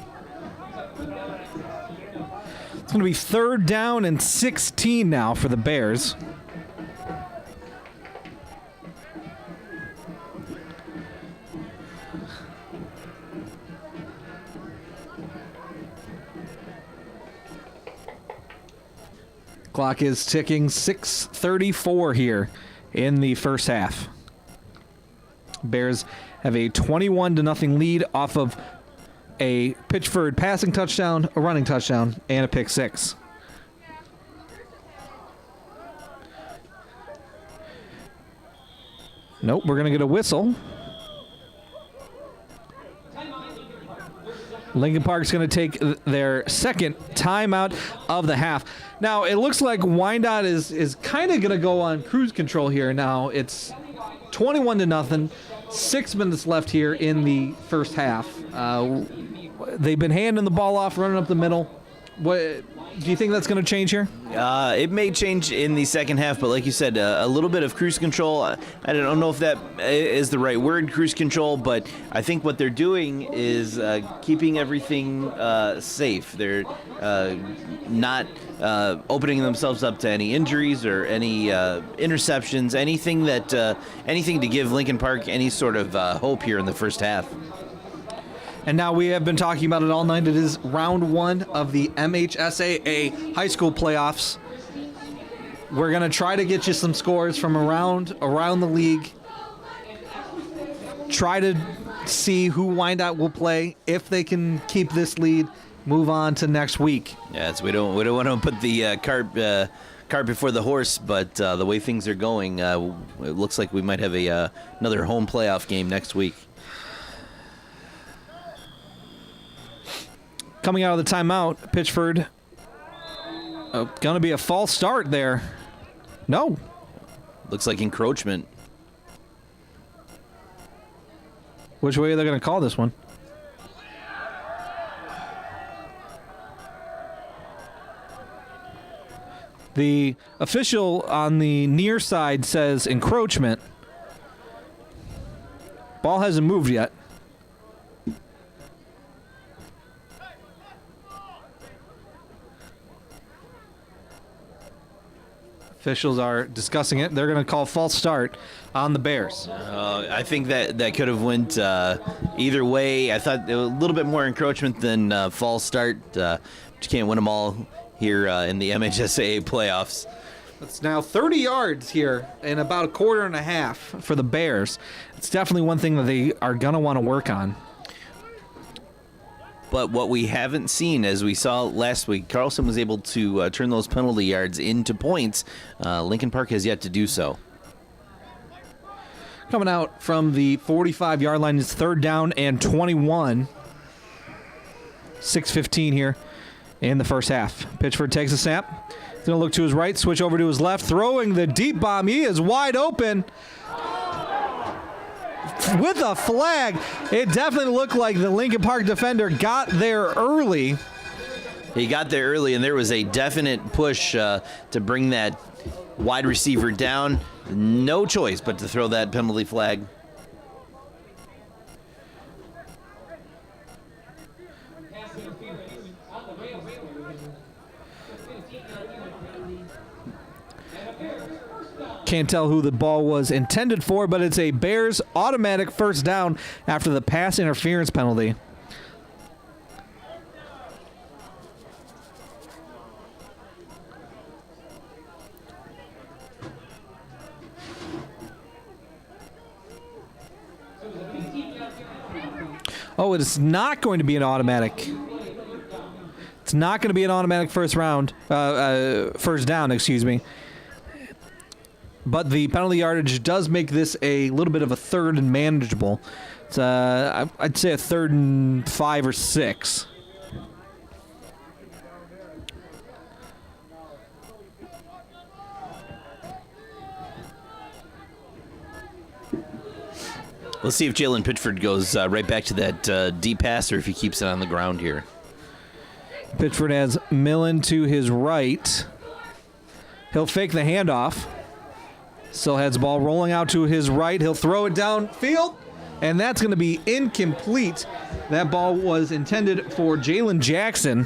It's going to be 3rd down and 16 now for the Bears. Clock is ticking. 6:34 here in the first half. Bears have a 21-0 lead off of a Pitchford passing touchdown, a running touchdown, and a pick six. Nope, we're going to get a whistle. Lincoln Park's going to take their second timeout of the half. Now, it looks like Wyandotte is kind of going to go on cruise control here. Now, it's 21-0, 6 minutes left here in the first half. They've been handing the ball off, running up the middle. What do you think that's going to change here? It may change in the second half, but like you said, a little bit of cruise control. I don't know if that is the right word, cruise control, but I think what they're doing is keeping everything safe. They're not opening themselves up to any injuries or any interceptions, anything to give Lincoln Park any sort of hope here in the first half. And now we have been talking about it all night. It is round 1 of the MHSAA high school playoffs. We're going to try to get you some scores from around the league. Try to see who Wyandotte will play. If they can keep this lead, move on to next week. Yes, we don't want to put the cart before the horse, but the way things are going, it looks like we might have another home playoff game next week. Coming out of the timeout, Pitchford. Going to be a false start there. No. Looks like encroachment. Which way are they going to call this one? The official on the near side says encroachment. Ball hasn't moved yet. Officials are discussing it. They're going to call false start on the Bears. I think that could have went either way. I thought it was a little bit more encroachment than false start. But you can't win them all here in the MHSAA playoffs. It's now 30 yards here in about a quarter and a half for the Bears. It's definitely one thing that they are going to want to work on. But what we haven't seen, as we saw last week, Carlson was able to turn those penalty yards into points. Lincoln Park has yet to do so. Coming out from the 45-yard line is 3rd down and 21. 6:15 here in the first half. Pitchford takes a snap. He's going to look to his right, switch over to his left, throwing the deep bomb. He is wide open. With a flag, it definitely looked like the Lincoln Park defender got there early. He got there early, and there was a definite push to bring that wide receiver down. No choice but to throw that penalty flag. Can't tell who the ball was intended for, but it's a Bears automatic first down after the pass interference penalty. Oh, it is not going to be an automatic. It's not going to be an automatic first down, excuse me. But the penalty yardage does make this a little bit of a third and manageable. It's I'd say a 3rd and 5 or 6. Let's see if Jalen Pitchford goes right back to that deep pass or if he keeps it on the ground here. Pitchford has Millen to his right. He'll fake the handoff. Still has the ball rolling out to his right. He'll throw it downfield, and that's going to be incomplete. That ball was intended for Jalen Jackson.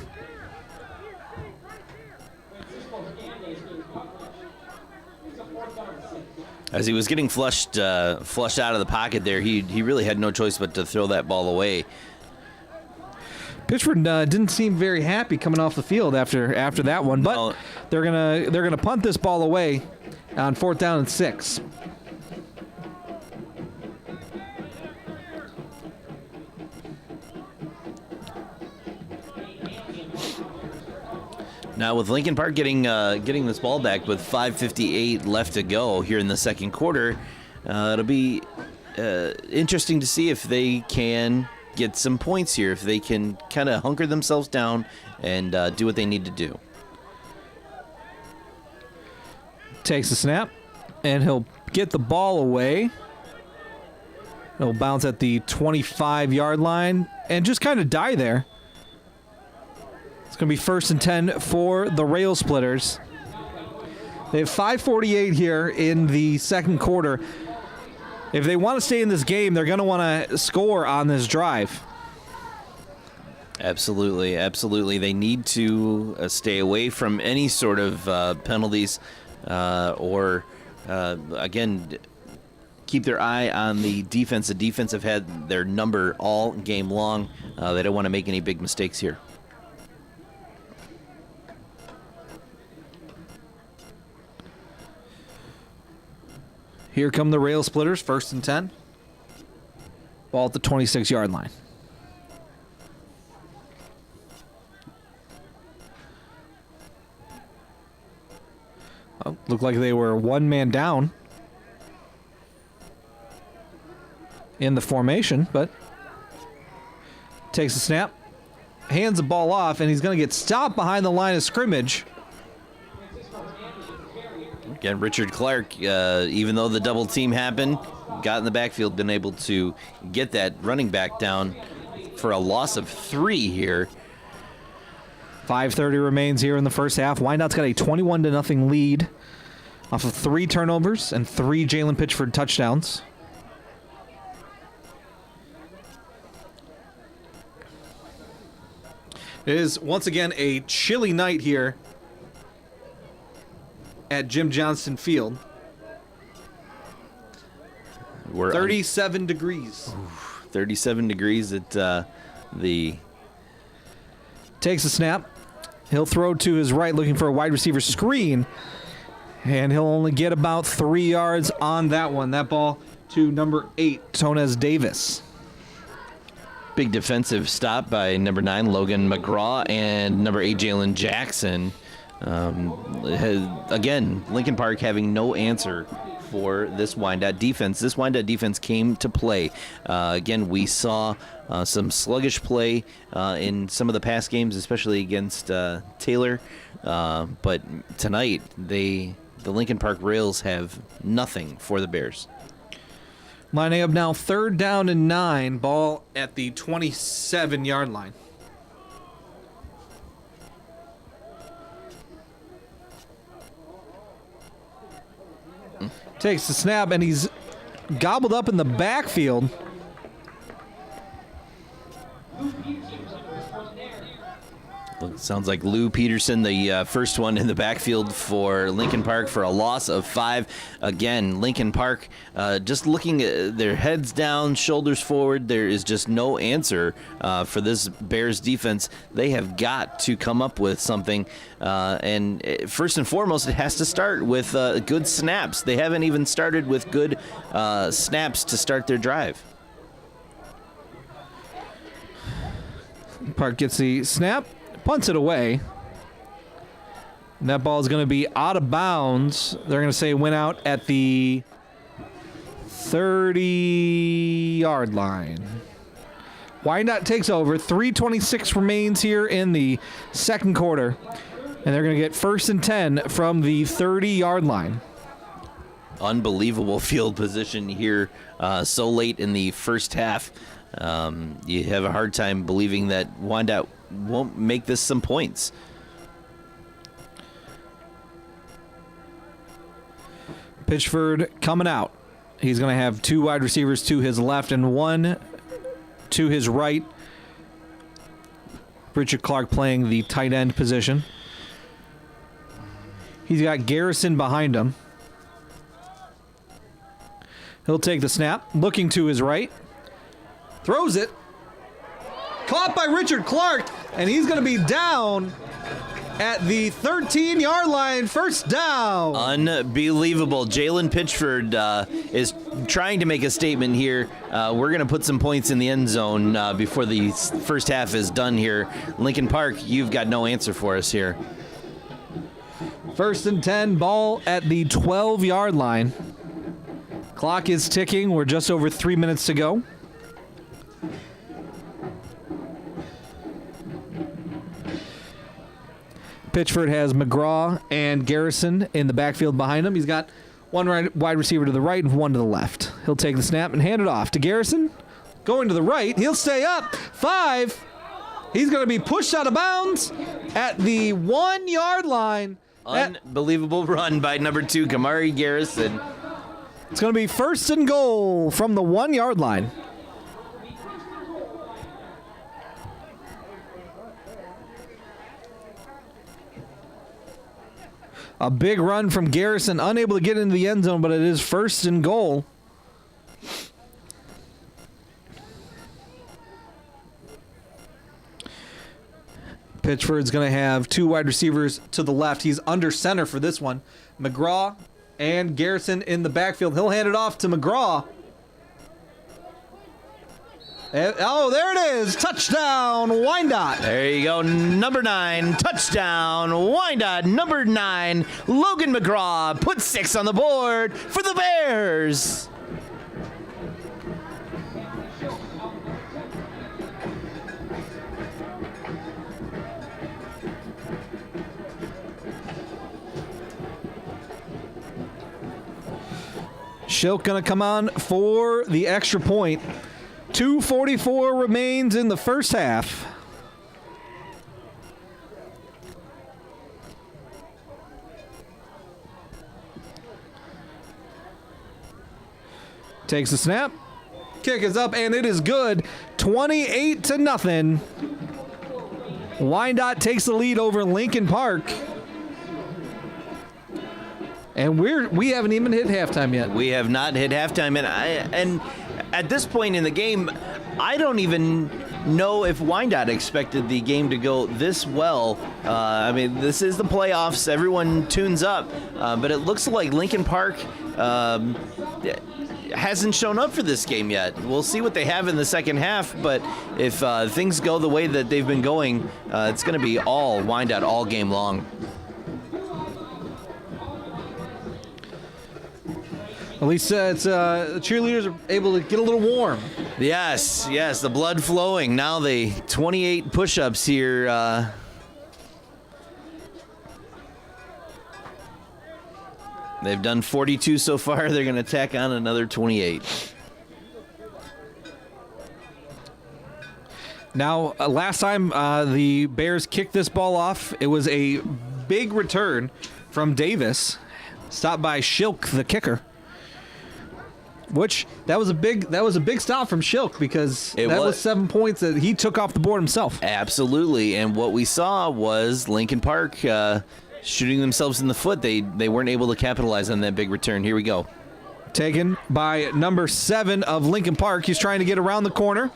As he was getting flushed out of the pocket there, he really had no choice but to throw that ball away. Pitchford didn't seem very happy coming off the field after that one, but No. they're gonna punt this ball away on 4th down and 6. Now with Lincoln Park getting this ball back with 5:58 left to go here in the second quarter, it'll be interesting to see if they can get some points here, if they can kind of hunker themselves down and do what they need to do. Takes the snap, and he'll get the ball away. It'll bounce at the 25-yard line and just kind of die there. It's going to be 1st and 10 for the Rail Splitters. They have 5:48 here in the second quarter. If they want to stay in this game, they're going to want to score on this drive. Absolutely, absolutely. They need to stay away from any sort of penalties or, again, keep their eye on the defense. The defense have had their number all game long. They don't want to make any big mistakes here. Here come the Rail Splitters, 1st and 10. Ball at the 26-yard line. Oh, looked like they were one man down in the formation, but takes the snap, hands the ball off, and he's going to get stopped behind the line of scrimmage. Again, Richard Clark, even though the double team happened, got in the backfield, been able to get that running back down for a loss of 3 here. 5:30 remains here in the first half. Wyandotte's got a 21-0 lead off of 3 turnovers and 3 Jalen Pitchford touchdowns. It is once again a chilly night here at Jim Johnston Field. We're 37 degrees. 37 degrees at the... Takes a snap. He'll throw to his right looking for a wide receiver screen. And he'll only get about 3 yards on that one. That ball to number 8, Tonez Davis. Big defensive stop by number 9, Logan McGraw, and number 8, Jalen Jackson. Again, Lincoln Park having no answer for this Wyandotte defense. This Wyandotte defense came to play. Again, we saw some sluggish play in some of the past games, especially against Taylor. But tonight, the Lincoln Park Rails have nothing for the Bears. Lining up now 3rd down and 9. Ball at the 27-yard line. Takes the snap, and he's gobbled up in the backfield. Sounds like Lou Peterson, the first one in the backfield for Lincoln Park for a loss of 5. Again, Lincoln Park just looking at their heads down, shoulders forward. There is just no answer for this Bears defense. They have got to come up with something. And first and foremost, it has to start with good snaps. They haven't even started with good snaps to start their drive. Park gets the snap, punts it away. And that ball is going to be out of bounds. They're going to say went out at the 30-yard line. Wyandotte takes over. 3:26 remains here in the second quarter. And they're going to get 1st and 10 from the 30-yard line. Unbelievable field position here so late in the first half. You have a hard time believing that Wyandotte won't make this some points. Pitchford coming out. He's going to have 2 wide receivers to his left and 1 to his right. Richard Clark playing the tight end position. He's got Garrison behind him. He'll take the snap, looking to his right. Throws it. Caught by Richard Clark, and he's going to be down at the 13-yard line. First down. Unbelievable. Jalen Pitchford is trying to make a statement here. We're going to put some points in the end zone before the first half is done here. Lincoln Park, you've got no answer for us here. 1st and 10, ball at the 12-yard line. Clock is ticking. We're just over 3 minutes to go. Pitchford has McGraw and Garrison in the backfield behind him. He's got 1 wide receiver to the right and 1 to the left. He'll take the snap and hand it off to Garrison. Going to the right. He'll stay up. 5. He's going to be pushed out of bounds at the 1-yard line. Unbelievable run by number 2, Kamari Garrison. It's going to be 1st and goal from the 1-yard line. A big run from Garrison, unable to get into the end zone, but it is 1st and goal. Pitchford's going to have 2 wide receivers to the left. He's under center for this one. McGraw and Garrison in the backfield. He'll hand it off to McGraw. And, oh, there it is. Touchdown, Wyandotte. There you go. Number 9, touchdown, Wyandotte. Number 9, Logan McGraw put 6 on the board for the Bears. Shilk going to come on for the extra point. 2:44 remains in the first half. Takes the snap. Kick is up, and it is good. 28-0. Wyandotte takes the lead over Lincoln Park. And we haven't even hit halftime yet. We have not hit halftime, and at this point in the game, I don't even know if Wyandotte expected the game to go this well. I mean, this is the playoffs. Everyone tunes up, but it looks like Lincoln Park hasn't shown up for this game yet. We'll see what they have in the second half, but if things go the way that they've been going, it's going to be all Wyandotte all game long. At least the cheerleaders are able to get a little warm. Yes, the blood flowing. Now the 28 push-ups here. They've done 42 so far. They're going to tack on another 28. Now, last time the Bears kicked this ball off, it was a big return from Davis, stopped by Shilk, the kicker. Which that was a big stop from Shilk because that was 7 points that he took off the board himself. Absolutely, and what we saw was Lincoln Park shooting themselves in the foot. They weren't able to capitalize on that big return. Here we go. Taken by number 7 of Lincoln Park. He's trying to get around the corner.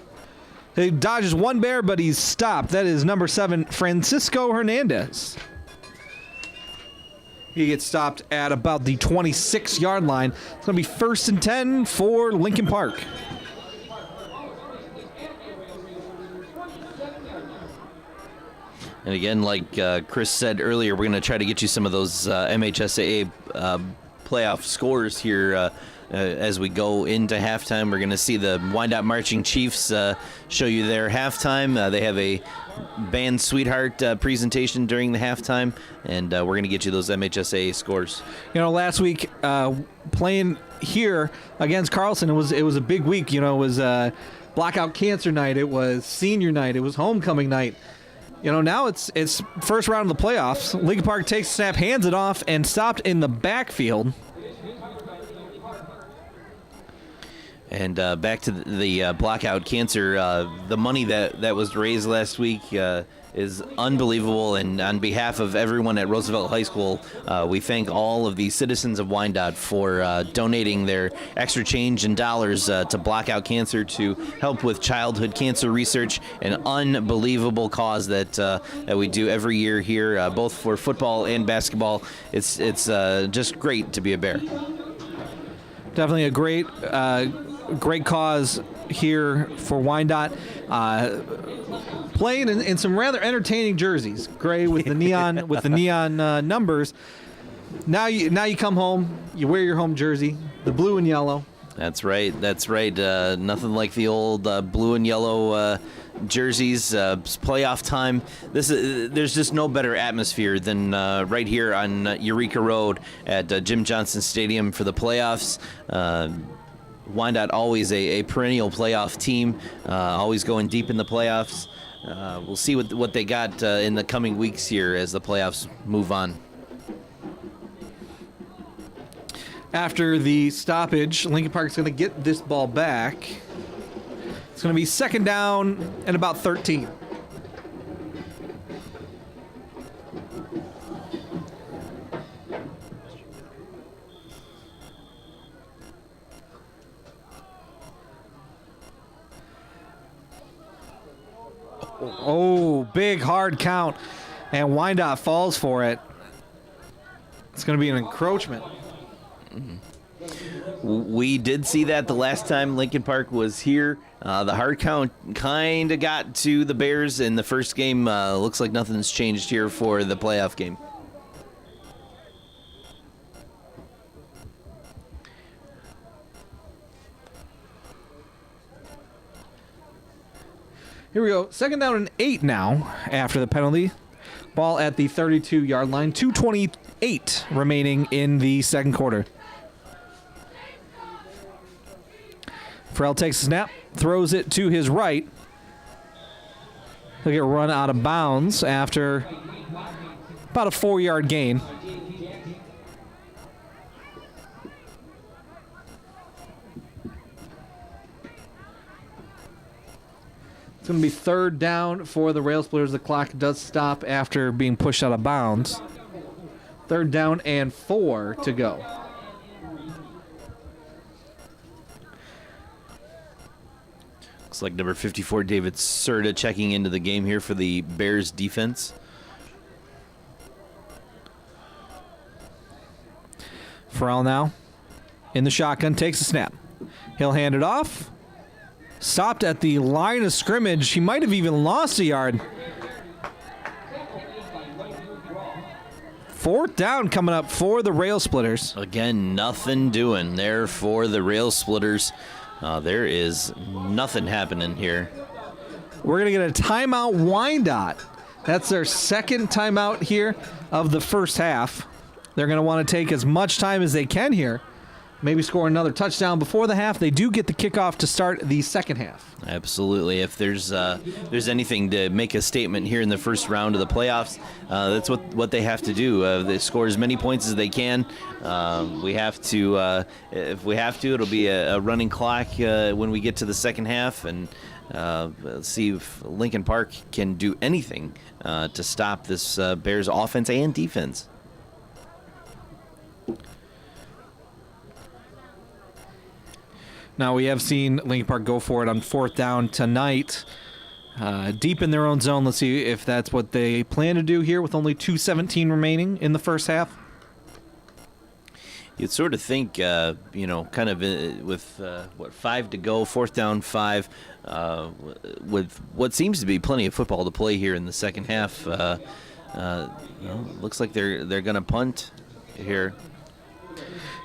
He dodges one Bear, but he's stopped. That is number 7, Francisco Hernandez. He gets stopped at about the 26-yard line. It's going to be 1st and 10 for Lincoln Park. And again, like Chris said earlier, we're going to try to get you some of those MHSAA playoff scores here as we go into halftime. We're going to see the Wyandotte Marching Chiefs show you their halftime. They have a band Sweetheart presentation during the halftime, and we're going to get you those MHSA scores. Last week playing here against Carlson, it was a big week. It was Blackout Cancer Night. It was Senior Night. It was Homecoming Night. Now it's first round of the playoffs. Lincoln Park takes a snap, hands it off, and stopped in the backfield. And back to the Blackout Cancer, the money that was raised last week is unbelievable. And on behalf of everyone at Roosevelt High School, we thank all of the citizens of Wyandotte for donating their extra change and dollars to Blackout Cancer to help with childhood cancer research, an unbelievable cause that we do every year here, both for football and basketball. It's just great to be a Bear. Definitely a great cause here for Wyandotte. Playing in some rather entertaining jerseys, gray with the neon numbers. Now you come home, you wear your home jersey, the blue and yellow. That's right. Nothing like the old blue and yellow jerseys. Playoff time. There's just no better atmosphere than right here on Eureka Road at Jim Johnson Stadium for the playoffs. Wyandotte always a perennial playoff team, always going deep in the playoffs. We'll see what they got in the coming weeks here as the playoffs move on. After the stoppage, Lincoln Park is going to get this ball back. It's going to be second down and about 13. Oh, big hard count, and Wyandotte falls for it. It's going to be an encroachment. We did see that the last time Lincoln Park was here. The hard count kind of got to the Bears in the first game. Looks like nothing's changed here for the playoff game. Here we go. Second down and 8 now after the penalty. Ball at the 32-yard line. 2:28 remaining in the second quarter. Farrell takes a snap, throws it to his right. He'll get run out of bounds after about a 4-yard gain. It's going to be third down for the Rail Splitters. The clock does stop after being pushed out of bounds. Third down and 4 to go. Looks like number 54, David Serta, checking into the game here for the Bears defense. Farrell now in the shotgun, takes a snap. He'll hand it off. Stopped at the line of scrimmage. He might have even lost a yard. Fourth down coming up for the Rail Splitters. Again, nothing doing there for the Rail Splitters. There is nothing happening here. We're going to get a timeout, Wyandotte. That's their second timeout here of the first half. They're going to want to take as much time as they can here. Maybe score another touchdown before the half. They do get the kickoff to start the second half. Absolutely. If there's anything to make a statement here in the first round of the playoffs, that's what they have to do. They score as many points as they can. We have to, if we have to, it'll be a running clock when we get to the second half, and see if Lincoln Park can do anything to stop this Bears offense and defense. Now, we have seen Lincoln Park go for it on fourth down tonight. Deep in their own zone. Let's see if that's what they plan to do here with only 2:17 remaining in the first half. You'd sort of think, kind of with, 5 to go, fourth down 5, with what seems to be plenty of football to play here in the second half. Looks like they're going to punt here.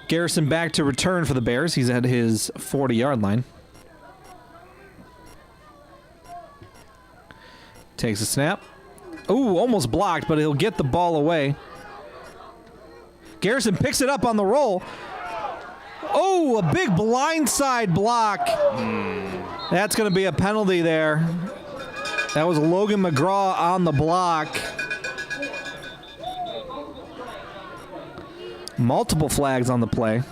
Garrison back to return for the Bears. He's at his 40-yard line. Takes a snap. Ooh, almost blocked, but he'll get the ball away. Garrison picks it up on the roll. Oh, a big blindside block. That's going to be a penalty there. That was Logan McGraw on the block. Multiple flags on the play.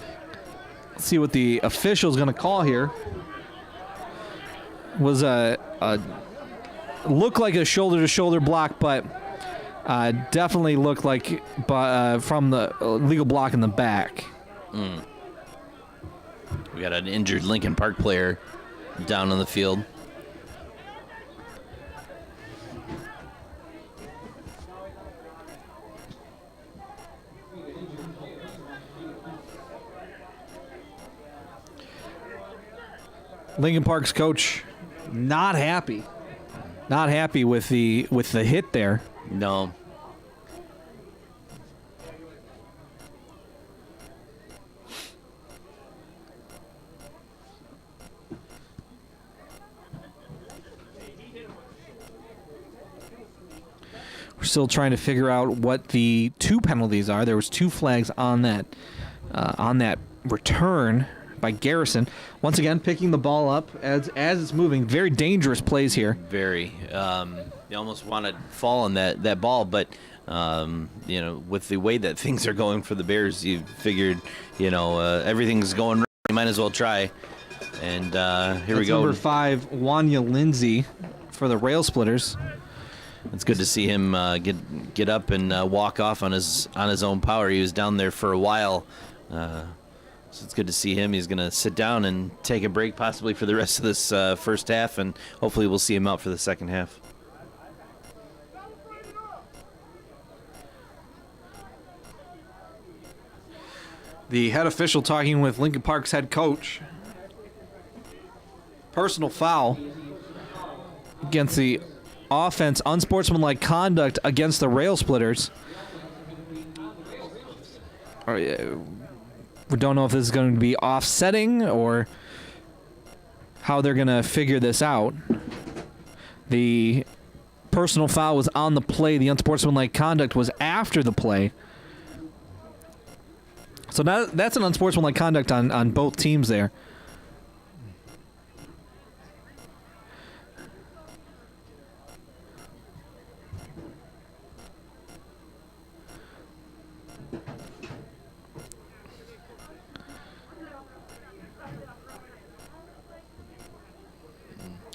Let's see what the official's going to call here. Was a looked like a shoulder-to-shoulder block, but definitely looked like from the legal block in the back. We got an injured Lincoln Park player down on the field. Lincoln Park's coach not happy with the hit there. No. We're still trying to figure out what the two penalties are. There was two flags on that return by Garrison. Once again, picking the ball up as it's moving. Very dangerous plays here. Very. You almost want to fall on that ball, but with the way that things are going for the Bears, you figured, everything's going right. You might as well try. And here we go. Number 5, Wanya Lindsay for the Rail Splitters. It's good to see him get up and walk off on his own power. He was down there for a while. So it's good to see him. He's going to sit down and take a break possibly for the rest of this first half, and hopefully we'll see him out for the second half. The head official talking with Lincoln Park's head coach. Personal foul against the offense. Unsportsmanlike conduct against the Rail Splitters. We don't know if this is going to be offsetting or how they're going to figure this out. The personal foul was on the play. The unsportsmanlike conduct was after the play. So that's an unsportsmanlike conduct on both teams there.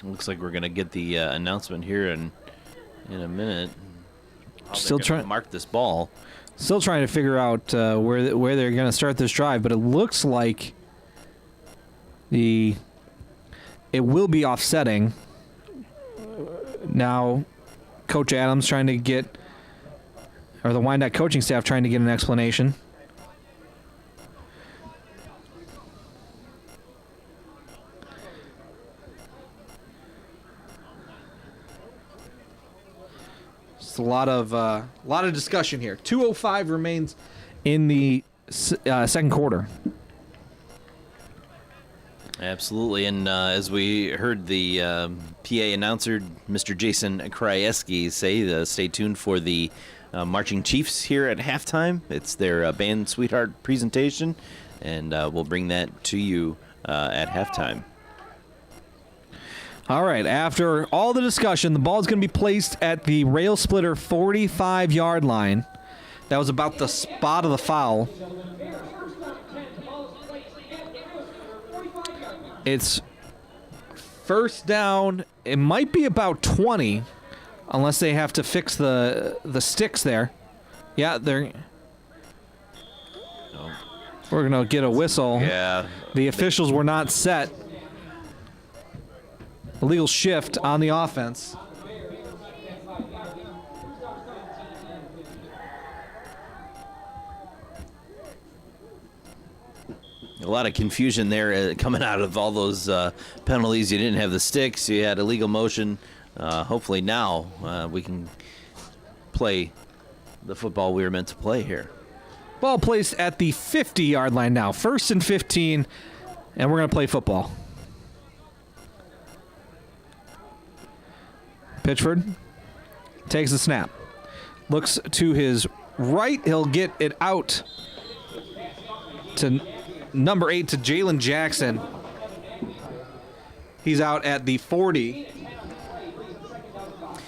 Looks like we're going to get the announcement here in a minute. Still trying to mark this ball. Still trying to figure out where they're going to start this drive, but it looks like it will be offsetting. Now, Coach Adams trying to get, or the Wyandotte coaching staff trying to get an explanation. A lot of discussion here. 2:05 remains in the second quarter. Absolutely, and as we heard the PA announcer, Mr. Jason Krajewski, say, stay tuned for the Marching Chiefs here at halftime. It's their band Sweetheart presentation, and we'll bring that to you at halftime. All right, after all the discussion, the ball is going to be placed at the Rail Splitter 45-yard line. That was about the spot of the foul. It's first down. It might be about 20, unless they have to fix the sticks there. Yeah, they're... We're going to get a whistle. Yeah. The officials were not set. Illegal shift on the offense. A lot of confusion there coming out of all those penalties. You didn't have the sticks. You had illegal motion. Hopefully now we can play the football we were meant to play here. Ball placed at the 50-yard line now. 1st and 15, and we're going to play football. Pitchford takes the snap. Looks to his right. He'll get it out to number 8, to Jalen Jackson. He's out at the 40.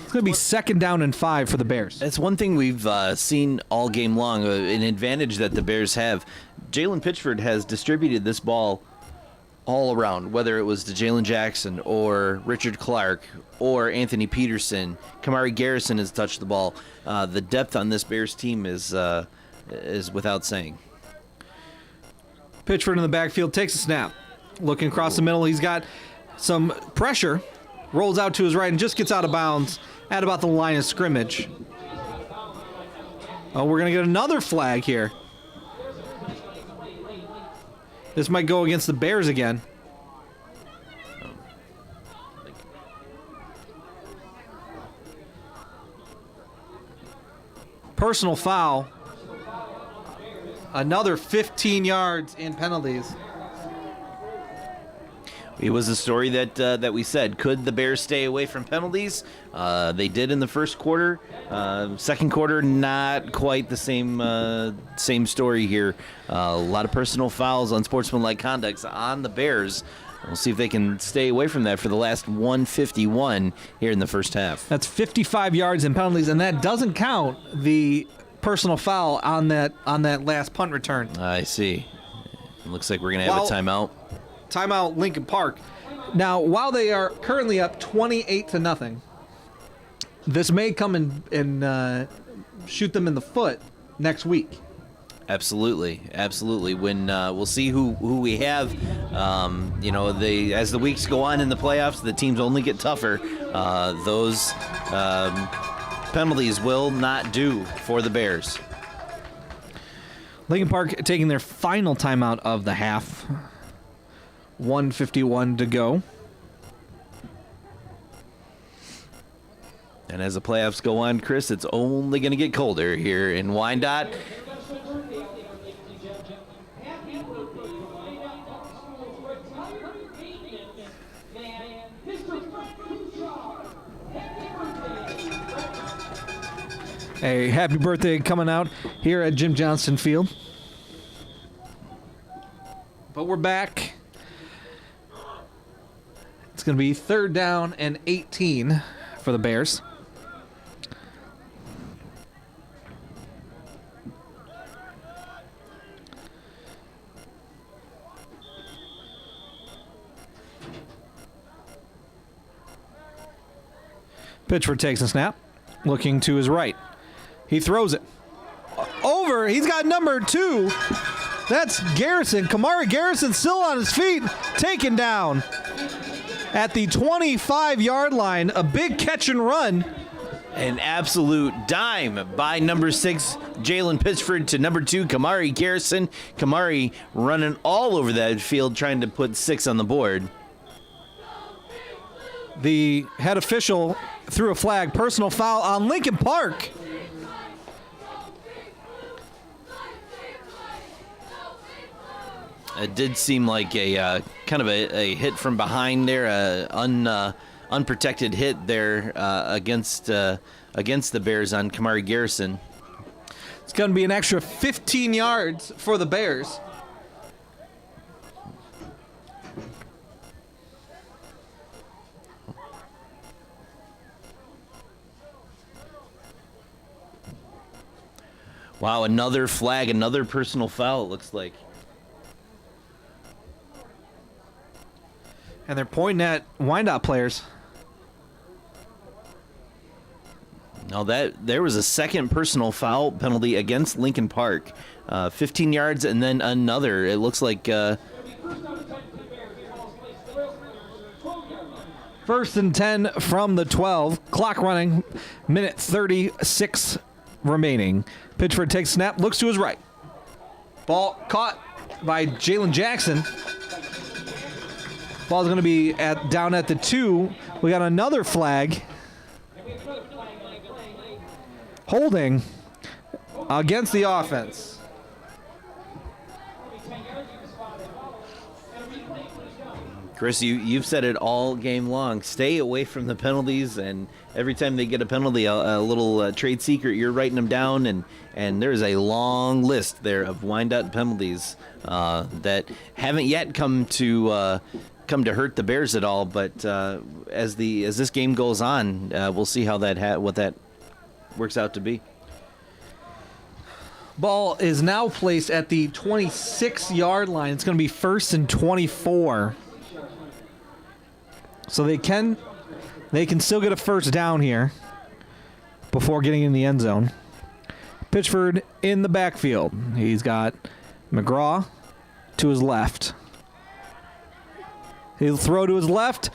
It's going to be 2nd down and 5 for the Bears. That's one thing we've seen all game long, an advantage that the Bears have. Jalen Pitchford has distributed this ball all around, whether it was to Jalen Jackson or Richard Clark or Anthony Peterson. Kamari Garrison has touched the ball. The depth on this Bears team is without saying. Pitchford in the backfield takes a snap. Looking across the middle, he's got some pressure. Rolls out to his right and just gets out of bounds at about the line of scrimmage. Oh, we're going to get another flag here. This might go against the Bears again. Personal foul. Another 15 yards in penalties. It was a story that we said, could the Bears stay away from penalties? They did in the first quarter. Second quarter, not quite the same story here. A lot of personal fouls, unsportsmanlike conducts on the Bears. We'll see if they can stay away from that for the last 151 here in the first half. That's 55 yards in penalties, and that doesn't count the personal foul on that last punt return. I see. It looks like we're going to have a timeout. Timeout, Lincoln Park. Now, while they are currently up 28-0, this may come and shoot them in the foot next week. Absolutely. When we'll see who we have. As the weeks go on in the playoffs, the teams only get tougher. Those penalties will not do for the Bears. Lincoln Park taking their final timeout of the half. 1:51 to go. And as the playoffs go on, Chris, it's only going to get colder here in Wyandotte. A happy birthday coming out here at Jim Johnston Field. But we're back. It's going to be 3rd down and 18 for the Bears. Pitchford takes a snap, looking to his right. He throws it over. He's got number 2. That's Garrison. Kamari Garrison still on his feet, taken down at the 25-yard line. A big catch and run. An absolute dime by number 6, Jalen Pitchford, to number 2, Kamari Garrison. Kamari running all over that field trying to put 6 on the board. The head official threw a flag. Personal foul on Lincoln Park. It did seem like a kind of a hit from behind there, unprotected hit there against the Bears on Kamari Garrison. It's going to be an extra 15 yards for the Bears. Wow, another flag, another personal foul, it looks like. And they're pointing at Wyandotte players. Now there was a second personal foul penalty against Lincoln Park. 15 yards and then another. It looks like... 1st and 10 from the 12. Clock running. Minute 36 remaining. Pitchford takes snap, looks to his right. Ball caught by Jalen Jackson. Ball's going to be down at the 2. We got another flag. Holding against the offense. Chris, you've said it all game long. Stay away from the penalties, and every time they get a penalty, a little trade secret, you're writing them down, and there's a long list there of Wyandotte penalties that haven't yet come to hurt the Bears at all. But as this game goes on, we'll see how what that works out to be. Ball is now placed at the 26-yard line. It's going to be 1st and 24. So they can still get a first down here before getting in the end zone. Pitchford in the backfield. He's got McGraw to his left. He'll throw to his left.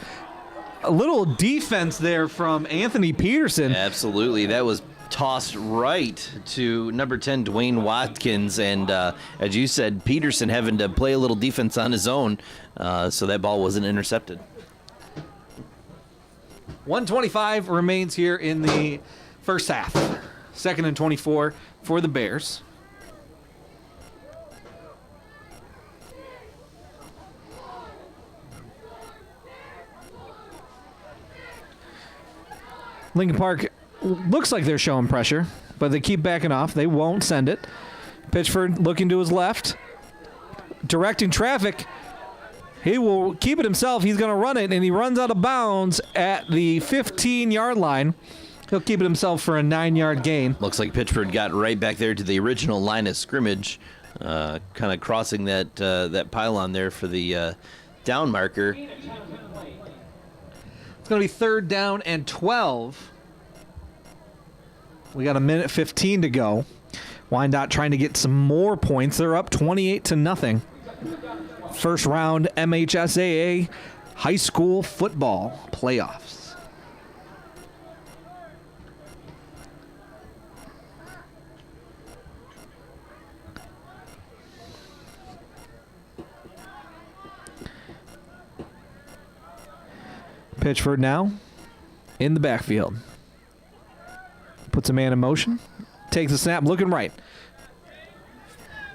A little defense there from Anthony Peterson. Absolutely. That was tossed right to number 10, Dwayne Watkins. And as you said, Peterson having to play a little defense on his own, so that ball wasn't intercepted. 1:25 remains here in the first half. 2nd and 24 for the Bears. Lincoln Park looks like they're showing pressure, but they keep backing off. They won't send it. Pitchford looking to his left, directing traffic. He will keep it himself. He's going to run it, and he runs out of bounds at the 15-yard line. He'll keep it himself for a 9-yard gain. Looks like Pitchford got right back there to the original line of scrimmage, kind of crossing that pylon there for the down marker. It's going to be 3rd down and 12. We got a minute 15 to go. Wyandotte trying to get some more points. They're up 28-0. First round MHSAA high school football playoffs. Pitchford now in the backfield. Puts a man in motion. Takes a snap, looking right.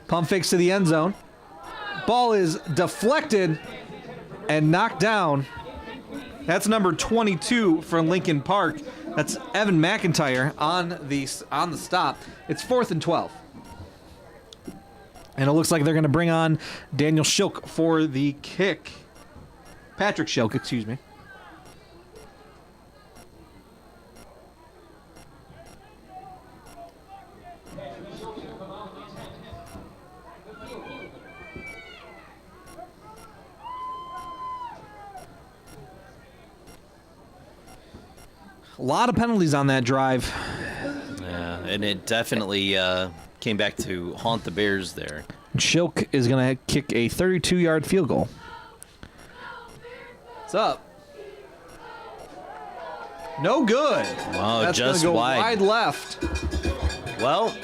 Pump fakes to the end zone. Ball is deflected and knocked down. That's number 22 for Lincoln Park. That's Evan McIntyre on the stop. It's 4th and 12. And it looks like they're going to bring on Daniel Schilk for the kick. Patrick Schilk, excuse me. A lot of penalties on that drive. Yeah, and it definitely came back to haunt the Bears there. Schilk is going to kick a 32-yard field goal. What's up? No good. Wow, That's just gonna go wide left. Well,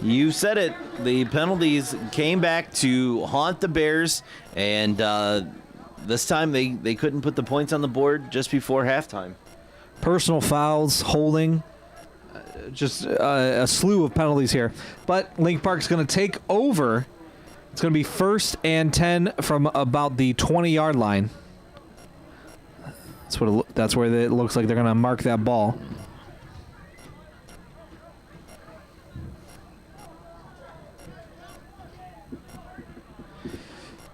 you said it. The penalties came back to haunt the Bears, and this time they couldn't put the points on the board just before halftime. Personal fouls, holding, just a slew of penalties here. But Lincoln Park's going to take over. It's going to be 1st and 10 from about the 20-yard line. That's where it looks like they're going to mark that ball.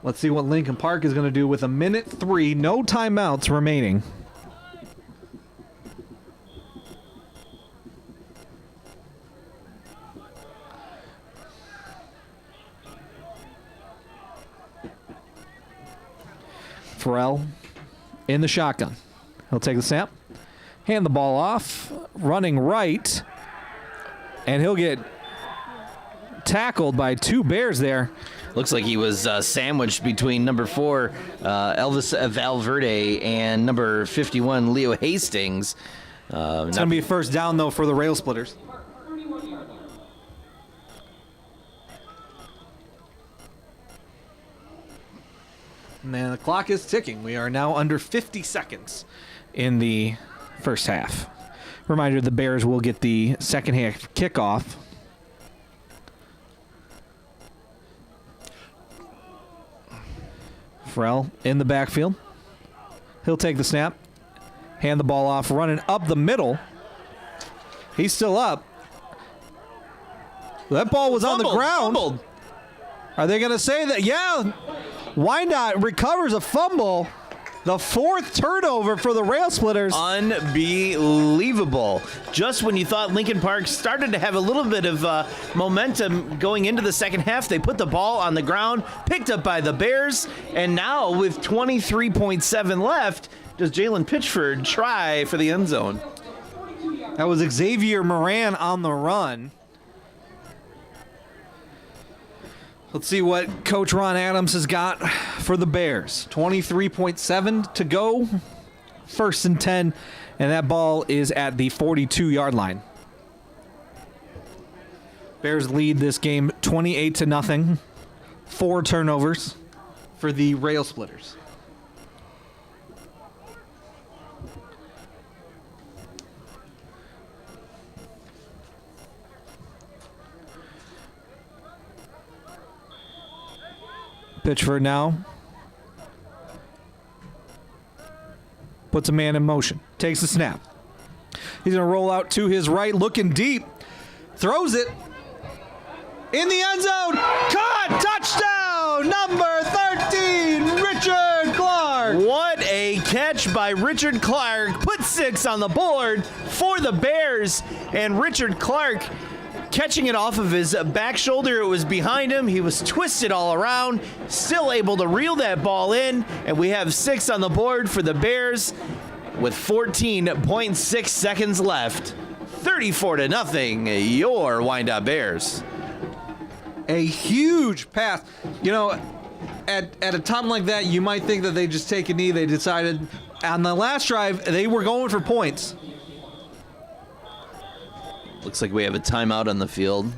Let's see what Lincoln Park is going to do with a minute 3, no timeouts remaining. Farrell in the shotgun. He'll take the snap, hand the ball off, running right, and he'll get tackled by 2 Bears there. Looks like he was sandwiched between number 4, Elvis Valverde, and number 51, Leo Hastings. It's going to be a first down, though, for the Rail Splitters. And the clock is ticking. We are now under 50 seconds in the first half. Reminder, the Bears will get the second half kickoff. Farrell in the backfield. He'll take the snap, hand the ball off, running up the middle. He's still up. That ball was on the ground. Fumbled. Are they going to say that? Yeah. Wyandotte recovers a fumble. The 4th turnover for the Rail Splitters. Unbelievable. Just when you thought Lincoln Park started to have a little bit of momentum going into the second half, they put the ball on the ground, picked up by the Bears, and now with 23.7 left, does Jalen Pitchford try for the end zone? That was Xavier Moran on the run. Let's see what Coach Ron Adams has got for the Bears. 23.7 to go. 1st and 10, and that ball is at the 42-yard line. Bears lead this game 28-0. 4 turnovers for the Rail Splitters. Pitchford now puts a man in motion. Takes the snap. He's going to roll out to his right, looking deep. Throws it. In the end zone. Caught. Touchdown. Number 13, Richard Clark. What a catch by Richard Clark. Put 6 on the board for the Bears. And Richard Clark catching it off of his back shoulder. It was behind him. He was twisted all around, still able to reel that ball in, and we have 6 on the board for the Bears with 14.6 seconds left. 34-0, your Wyandotte Bears. A huge pass. You know, at a time like that, you might think that they just take a knee. They decided on the last drive, they were going for points. Looks like we have a timeout on the field.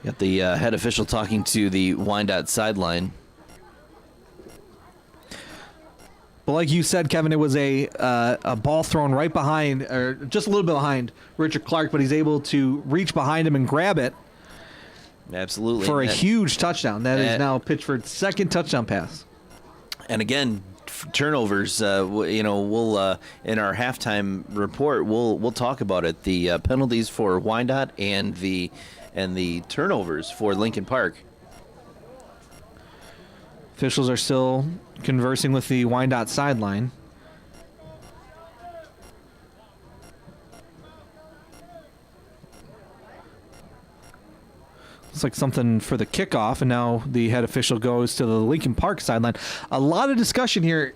Got the head official talking to the Wyandotte sideline. But like you said, Kevin, it was a ball thrown right behind, or just a little bit behind Richard Clark, but he's able to reach behind him and grab it. Absolutely. For a huge touchdown. That is now Pitchford's 2nd touchdown pass. And again, turnovers. We'll in our halftime report, we'll talk about it. The penalties for Wyandotte and the turnovers for Lincoln Park. Officials are still conversing with the Wyandotte sideline. Looks like something for the kickoff, and now the head official goes to the Lincoln Park sideline. A lot of discussion here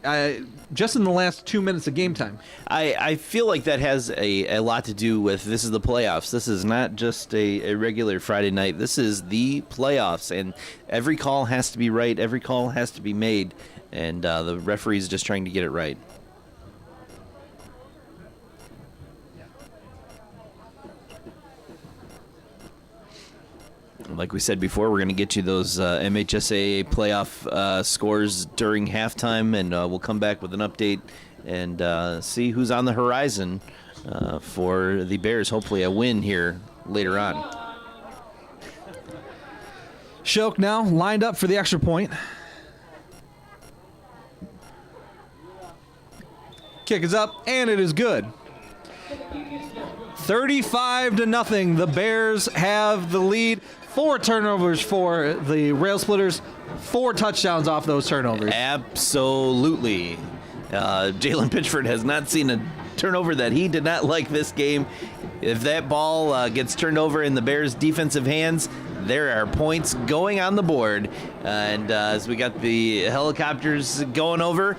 just in the last 2 minutes of game time. I feel like that has a lot to do with this is the playoffs. This is not just a regular Friday night. This is the playoffs, and every call has to be right. Every call has to be made, and the referee's just trying to get it right. Like we said before, we're going to get you those MHSAA playoff scores during halftime, and we'll come back with an update and see who's on the horizon for the Bears. Hopefully a win here later on. Shoke now lined up for the extra point. Kick is up, and it is good. 35-0. The Bears have the lead. 4 turnovers for the Rail Splitters. 4 touchdowns off those turnovers. Absolutely. Jalen Pitchford has not seen a turnover that he did not like this game. If that ball gets turned over in the Bears' defensive hands, there are points going on the board. And as we got the helicopters going over,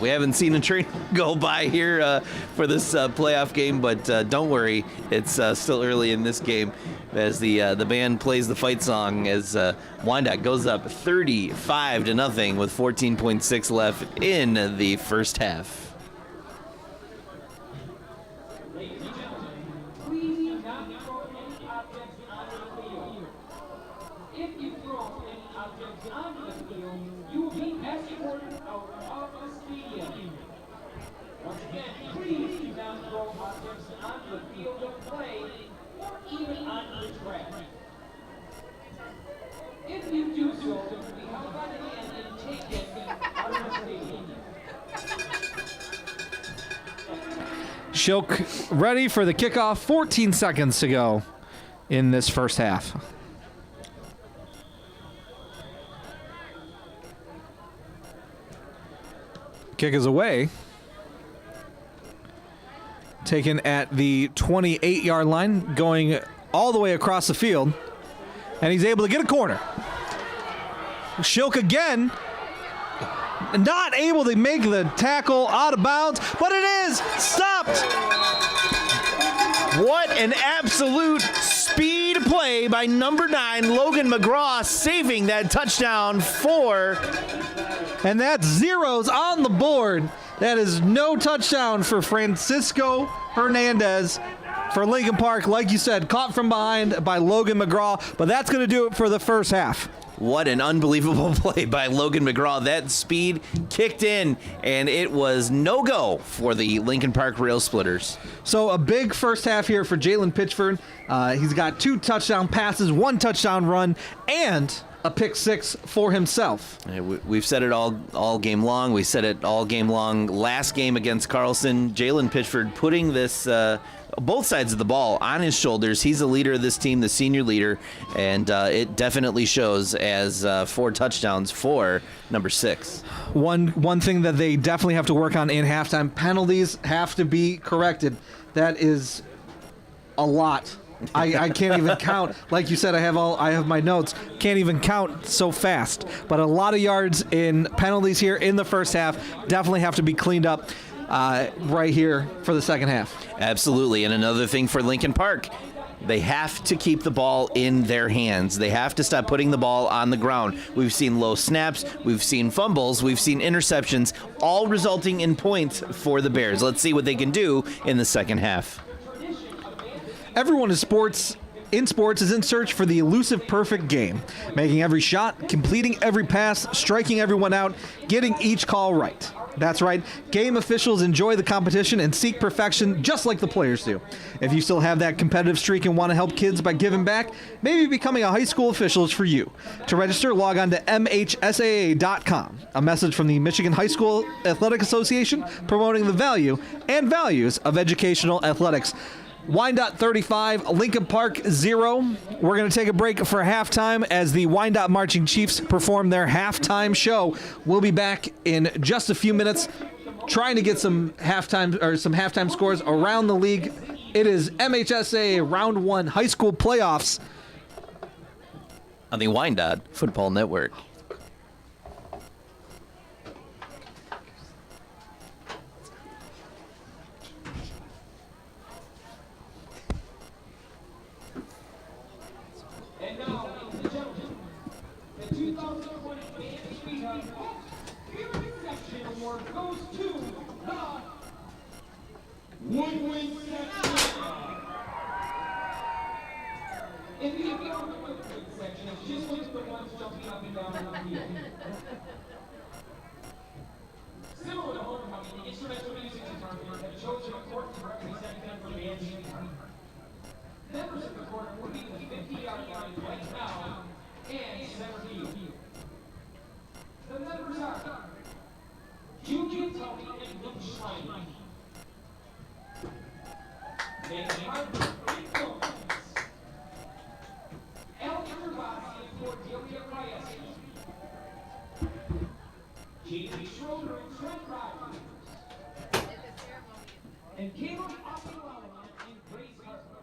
we haven't seen a train go by here for this playoff game, but don't worry, it's still early in this game as the band plays the fight song as Wyandotte goes up 35-0 with 14.6 left in the first half. Shilk ready for the kickoff. 14 seconds to go in this first half. Kick is away. Taken at the 28-yard line, going all the way across the field. And he's able to get a corner. Shilk again. Not able to make the tackle out of bounds, but it is stopped. What an absolute speed play by number 9, Logan McGraw, saving that touchdown for... And that's zeros on the board. That is no touchdown for Francisco Hernandez for Lincoln Park. Like you said, caught from behind by Logan McGraw, but that's going to do it for the first half. What an unbelievable play by Logan McGraw. That speed kicked in, and it was no-go for the Lincoln Park Rail Splitters. So a big first half here for Jalen Pitchford. He's got 2 touchdown passes, 1 touchdown run, and a pick 6 for himself. We've said it all game long. We said it all game long last game against Carlson. Jalen Pitchford putting this both sides of the ball on his shoulders. He's the leader of this team, the senior leader, and it definitely shows as 4 touchdowns for number 6. One thing that they definitely have to work on in halftime, penalties have to be corrected. That is a lot. I can't even count. Like you said, I have my notes. Can't even count so fast. But a lot of yards in penalties here in the first half definitely have to be cleaned up right here for the second half. Absolutely. And another thing for Lincoln Park, they have to keep the ball in their hands. They have to stop putting the ball on the ground. We've seen low snaps, we've seen fumbles, we've seen interceptions, all resulting in points for the Bears. Let's see what they can do in the second half. Everyone in sports is in search for the elusive perfect game, making every shot, completing every pass, striking everyone out, getting each call right. That's right, game officials enjoy the competition and seek perfection just like the players do. If you still have that competitive streak and want to help kids by giving back, maybe becoming a high school official is for you. To register, log on to mhsaa.com. A message from the Michigan High School Athletic Association promoting the value and values of educational athletics. Wyandotte 35, Lincoln Park 0. We're going to take a break for halftime as the Wyandotte Marching Chiefs perform their halftime show. We'll be back in just a few minutes trying to get some halftime scores around the league. It is MHSA Round 1 High School Playoffs on the Wyandotte Football Network. And now, ladies and gentlemen, the 2020 Band Sweetheart Spirit Section Award goes to the Woodwind Section. If you know the Woodwind Section, it's just like the ones jumping up and down on the field. Similar to homecoming, the instrumental music department have chosen a court to represent them for Band Sweetheart. Members of the court will be the 50-yard line right now and center field. The members are Julian Tully and Luke Schlein. Nathan Harper and Gomez. El Gervasi and Cordelia Reyes. J.T. Schroeder and Trent Rogers. And Caleb Oppelala and Grace Harper.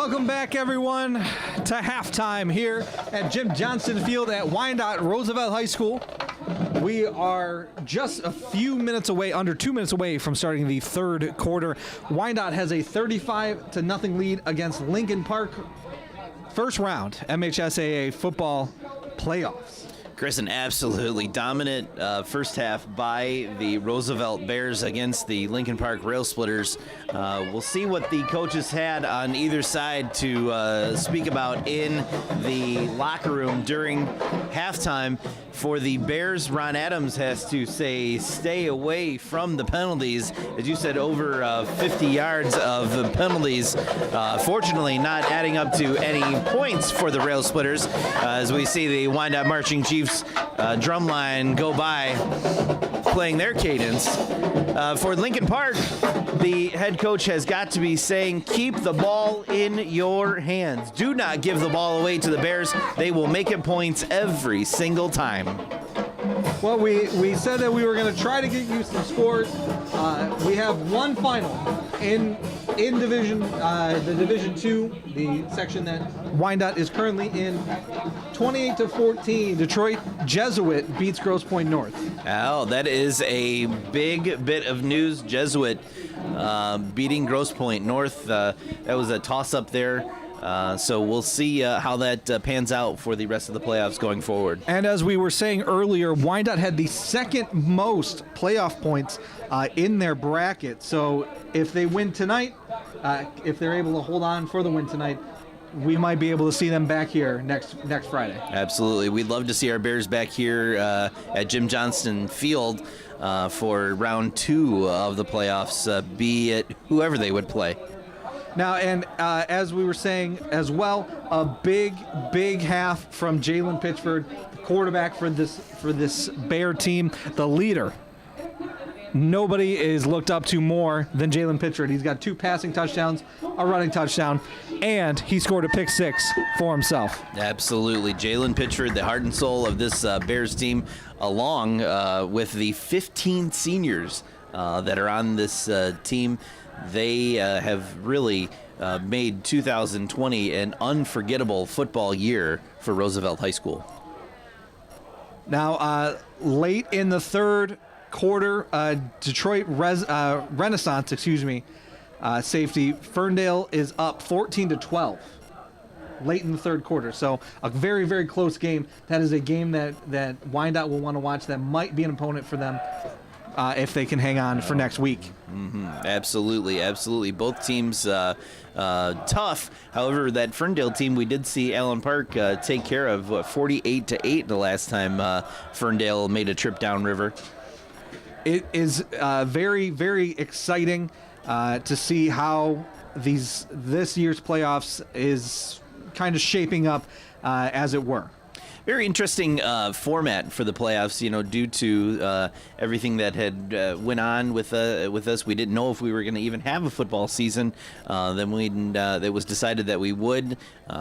Welcome back, everyone, to halftime here at Jim Johnston Field at Wyandotte Roosevelt High School. We are just a few minutes away, under 2 minutes away from starting the third quarter. Wyandotte has a 35-0 lead against Lincoln Park. First round MHSAA football playoffs. Chris, an absolutely dominant first half by the Roosevelt Bears against the Lincoln Park Rail Splitters. We'll see what the coaches had on either side to speak about in the locker room during halftime. For the Bears, Ron Adams has to say stay away from the penalties. As you said, over 50 yards of the penalties. Fortunately, not adding up to any points for the Rail Splitters as we see the Wyandotte Marching Chiefs drumline go by playing their cadence. For Lincoln Park, the head coach has got to be saying, keep the ball in your hands. Do not give the ball away to the Bears. They will make it points every single time. Well, we said that we were going to try to get you some scores. We have one final in Division, the Division 2, the section that Wyandotte is currently in. 28-14, Detroit Jesuit beats Grosse Pointe North. Oh, that is a big bit of news. Jesuit beating Grosse Pointe North. That was a toss-up there. So we'll see how that pans out for the rest of the playoffs going forward. And as we were saying earlier, Wyandotte had the second most playoff points in their bracket. So if they win tonight, if they're able to hold on for the win tonight, we might be able to see them back here next Friday. Absolutely. We'd love to see our Bears back here at Jim Johnston Field for round 2 of the playoffs, be it whoever they would play. Now, and as we were saying as well, a big half from Jalen Pitchford, the quarterback for this Bear team, the leader. Nobody is looked up to more than Jalen Pitchford. He's got 2 passing touchdowns, a running touchdown, and he scored a pick 6 for himself. Absolutely. Jalen Pitchford, the heart and soul of this Bears team, along with the 15 seniors that are on this team. They have really made 2020 an unforgettable football year for Roosevelt High School. Now, late in the third quarter, Detroit Renaissance, safety, Ferndale is up 14-12 late in the third quarter. So a very, very close game. That is a game that Wyandotte will want to watch. That might be an opponent for them if they can hang on for next week. Mm-hmm. Absolutely. Both teams tough. However, that Ferndale team, we did see Allen Park take care of 48-8 the last time Ferndale made a trip downriver. It is very, very exciting to see how this year's playoffs is kind of shaping up, as it were. Very interesting format for the playoffs, due to everything that had went on with us. We didn't know if we were going to even have a football season. Then it was decided that we would.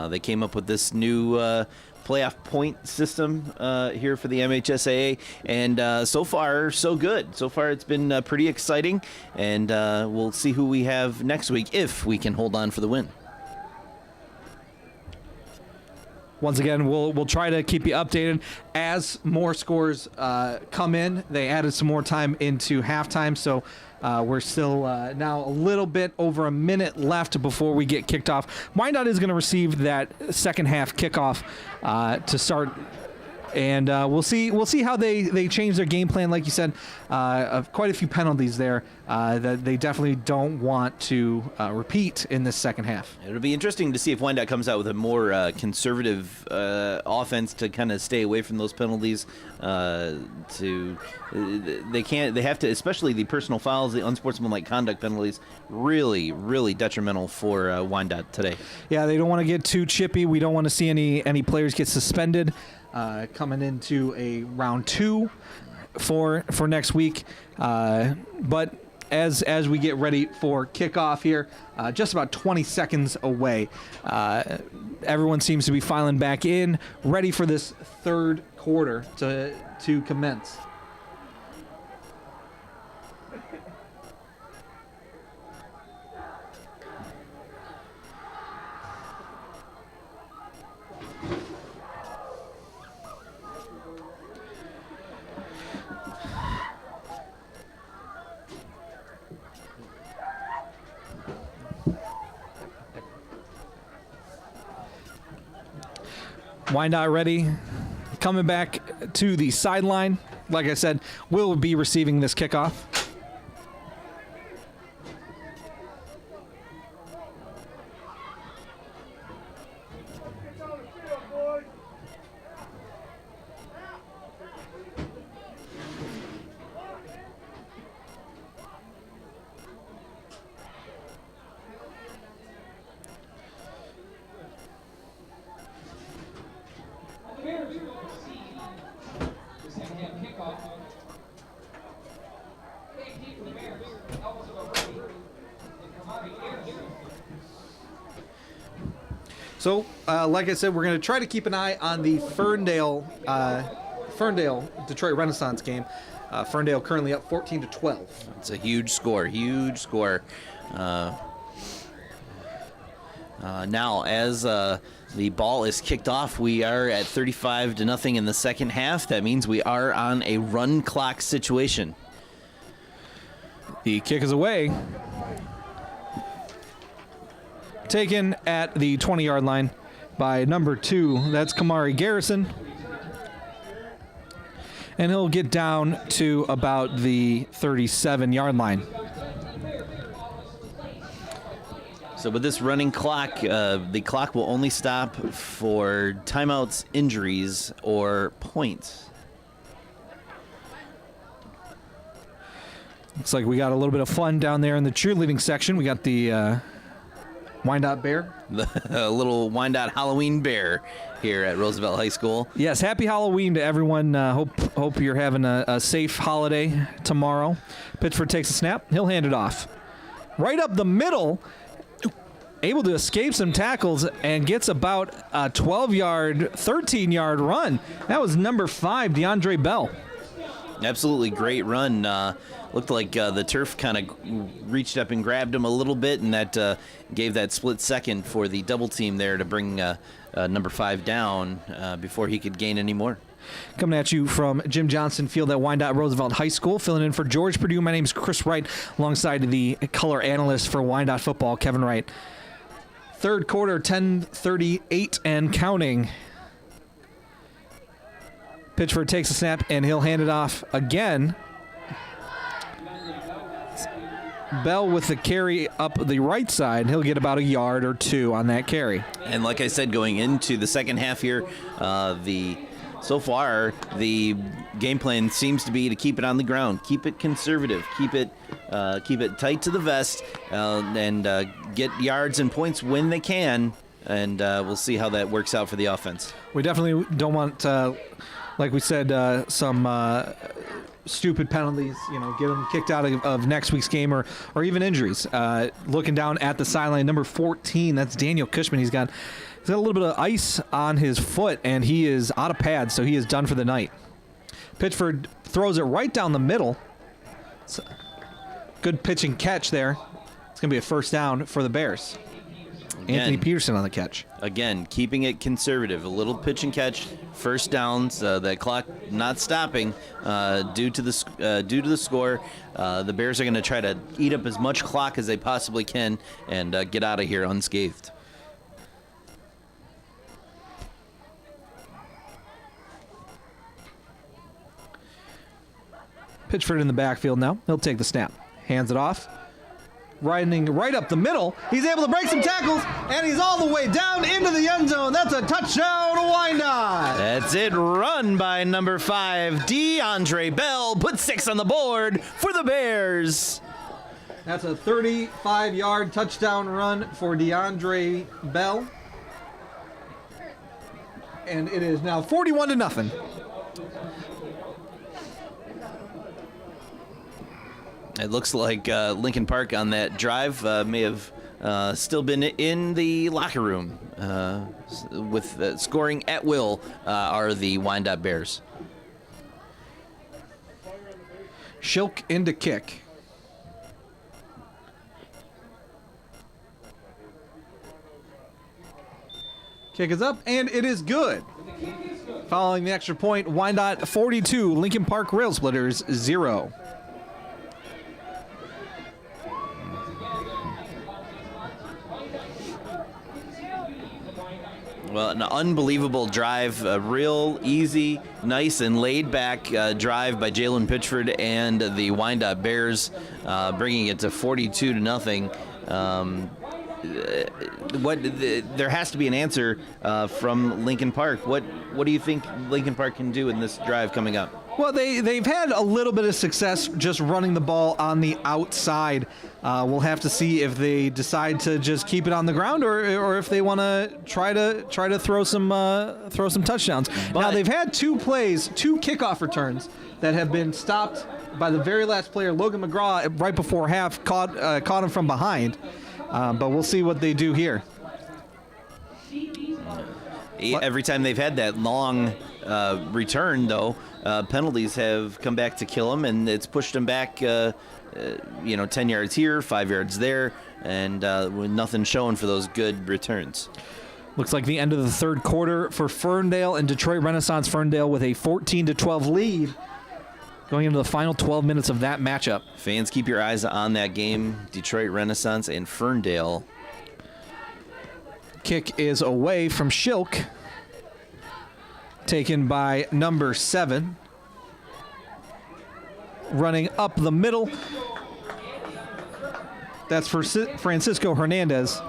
They came up with this new playoff point system here for the MHSAA, and so far, so good. So far, it's been pretty exciting, and we'll see who we have next week if we can hold on for the win. Once again, we'll try to keep you updated as more scores come in. They added some more time into halftime, so we're still now a little bit over a minute left before we get kicked off. Wyandotte is going to receive that second half kickoff to start, and we'll see how they change their game plan. Like you said, quite a few penalties there that they definitely don't want to repeat in this second half. It'll be interesting to see if Wyandotte comes out with a more conservative offense to kind of stay away from those penalties. They have to, especially the personal fouls, the unsportsmanlike conduct penalties, really detrimental for Wyandotte today. Yeah, they don't want to get too chippy. We don't want to see any players get suspended coming into a round 2 for next week. But as we get ready for kickoff here, just about 20 seconds away, everyone seems to be filing back in, ready for this third quarter to commence. Wyandotte ready, coming back to the sideline. Like I said, will be receiving this kickoff. The Bears will receive the second half kickoff. Big kick for the Bears. Elbows of a rookie. And Kamari Anderson. So, like I said, we're going to try to keep an eye on the Ferndale Detroit Renaissance game. Ferndale currently up 14-12. It's a huge score, huge score. Now, as the ball is kicked off, we are at 35-0 in the second half. That means we are on a run clock situation. The kick is away. Taken at the 20-yard line by number 2. That's Kamari Garrison. And he'll get down to about the 37-yard line. So with this running clock, the clock will only stop for timeouts, injuries, or points. Looks like we got a little bit of fun down there in the cheerleading section. We got the Wyandotte Bear. The little Wyandotte Halloween bear here at Roosevelt High School. Yes, happy Halloween to everyone. Hope you're having a safe holiday tomorrow. Pitchford takes a snap. He'll hand it off. Right up the middle, able to escape some tackles and gets about a 12-yard, 13-yard run. That was number 5, DeAndre Bell. Absolutely great run. Looked like the turf kind of reached up and grabbed him a little bit, and that gave that split second for the double team there to bring number 5 down before he could gain any more. Coming at you from Jim Johnson Field at Wyandotte Roosevelt High School. Filling in for George Purdue, my name is Chris Wright, alongside the color analyst for Wyandotte football, Kevin Wright. Third quarter, 10:38 and counting. Pitchford takes a snap, and he'll hand it off again. Bell with the carry up the right side. He'll get about a yard or 2 on that carry. And like I said, going into the second half here, so far the game plan seems to be to keep it on the ground, keep it conservative, keep it tight to the vest, and get yards and points when they can. And we'll see how that works out for the offense. We definitely don't want, like we said, some stupid penalties, get them kicked out of next week's game or even injuries. Looking down at the sideline, number 14, that's Daniel Cushman. He's got a little bit of ice on his foot, and he is out of pads, so he is done for the night. Pitchford throws it right down the middle. Good pitch and catch there. It's going to be a first down for the Bears. Anthony Peterson on the catch. Again, keeping it conservative. A little pitch and catch, first downs. That clock not stopping due to the score. The Bears are going to try to eat up as much clock as they possibly can and get out of here unscathed. Pitchford in the backfield now. He'll take the snap. Hands it off. Riding right up the middle. He's able to break some tackles, and he's all the way down into the end zone. That's a touchdown to Wyandotte. That's it. Run by number 5, DeAndre Bell. Put 6 on the board for the Bears. That's a 35-yard touchdown run for DeAndre Bell. And it is now 41-0. It looks like Lincoln Park on that drive may have still been in the locker room with scoring at will are the Wyandotte Bears. Shilk into kick. Kick is up, and it is good. Following the extra point, Wyandotte 42, Lincoln Park Rail Splitters 0. Well, an unbelievable drive, a real easy, nice, and laid-back drive by Jalen Pitchford and the Wyandotte Bears, bringing it to 42-0. There has to be an answer from Lincoln Park. What do you think Lincoln Park can do in this drive coming up? Well, they've had a little bit of success just running the ball on the outside. We'll have to see if they decide to just keep it on the ground or if they want to try to throw some touchdowns. Now they've had two kickoff returns that have been stopped by the very last player, Logan McGraw, right before half, caught him from behind. But we'll see what they do here. Every time they've had that long return, though, penalties have come back to kill them, and it's pushed them back, 10 yards here, 5 yards there, and with nothing showing for those good returns. Looks like the end of the third quarter for Ferndale and Detroit Renaissance. Ferndale with a 14-12 lead going into the final 12 minutes of that matchup. Fans, keep your eyes on that game. Detroit Renaissance and Ferndale. Kick is away from Shilk. Taken by number 7. Running up the middle. That's for Francisco Hernandez.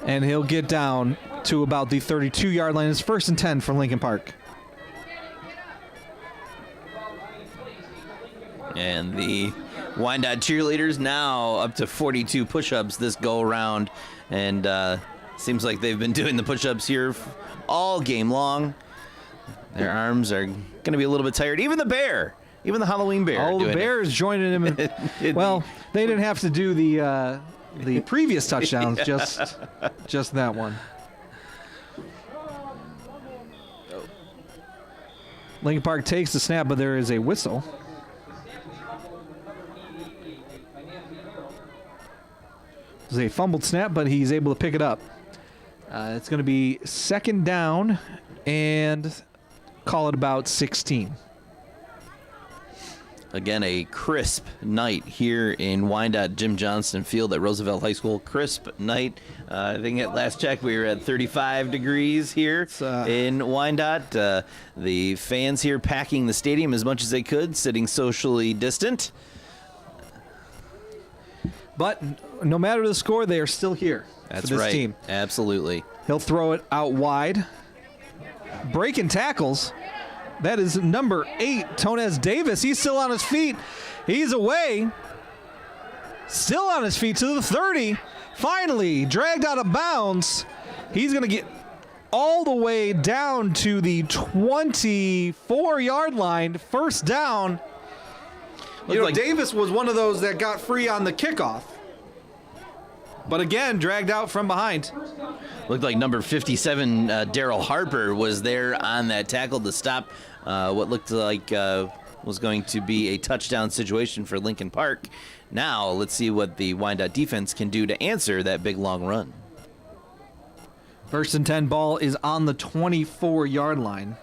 And he'll get down to about the 32-yard line. It's 1st and 10 for Lincoln Park. And the Wyandotte cheerleaders now up to 42 push-ups this go-around. And seems like they've been doing the push-ups here all game long. Their arms are going to be a little bit tired. Even the Halloween bear. Oh, the bear is joining him. Well, they didn't have to do the previous touchdowns, just that one. Lincoln Park takes the snap, but there is a whistle. It was a fumbled snap, but he's able to pick it up. It's going to be 2nd down and call it about 16. Again, a crisp night here in Wyandotte Jim Johnston Field at Roosevelt High School. Crisp night. I think at last check we were at 35 degrees here in Wyandotte. The fans here packing the stadium as much as they could, sitting socially distant. But no matter the score, they are still here. That's for this right. team. Absolutely. He'll throw it out wide. Breaking tackles. That is number 8, Tonez Davis. He's still on his feet. He's away. Still on his feet to the 30. Finally dragged out of bounds. He's going to get all the way down to the 24-yard line. 1st down. Davis was one of those that got free on the kickoff. But again, dragged out from behind. Looked like number 57, Daryl Harper, was there on that tackle to stop what looked like was going to be a touchdown situation for Lincoln Park. Now, let's see what the Wyandotte defense can do to answer that big long run. 1st and 10, ball is on the 24-yard line.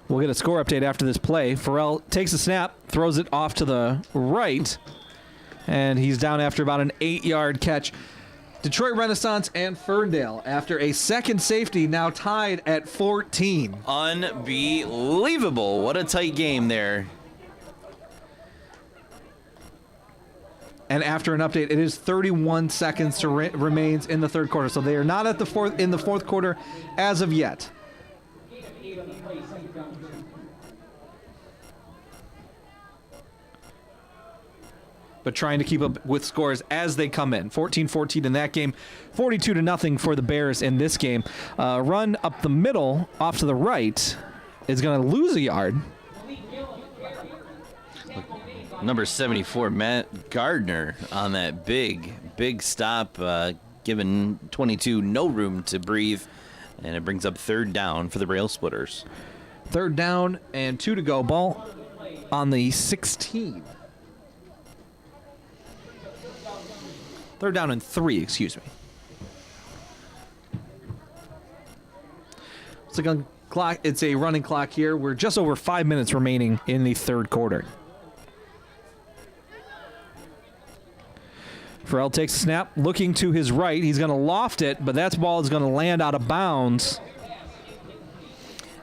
We'll get a score update after this play. Farrell takes a snap, throws it off to the right, and he's down after about an 8-yard catch. Detroit Renaissance and Ferndale, after a second safety, now tied at 14. Unbelievable. What a tight game there. And after an update, it is 31 seconds remains in the third quarter. So they are not at the fourth quarter as of yet. But trying to keep up with scores as they come in. 14-14 in that game. 42-0 for the Bears in this game. Run up the middle, off to the right, is going to lose a yard. Number 74, Matt Gardner, on that big stop, giving 22 no room to breathe. And it brings up 3rd down for the Rail Splitters. 3rd down and 2 to go. Ball on the 16. 3rd down and 3, excuse me. a gun clock. It's a running clock here. We're just over 5 minutes remaining in the third quarter. Farrell takes a snap, looking to his right. He's going to loft it, but that ball is going to land out of bounds.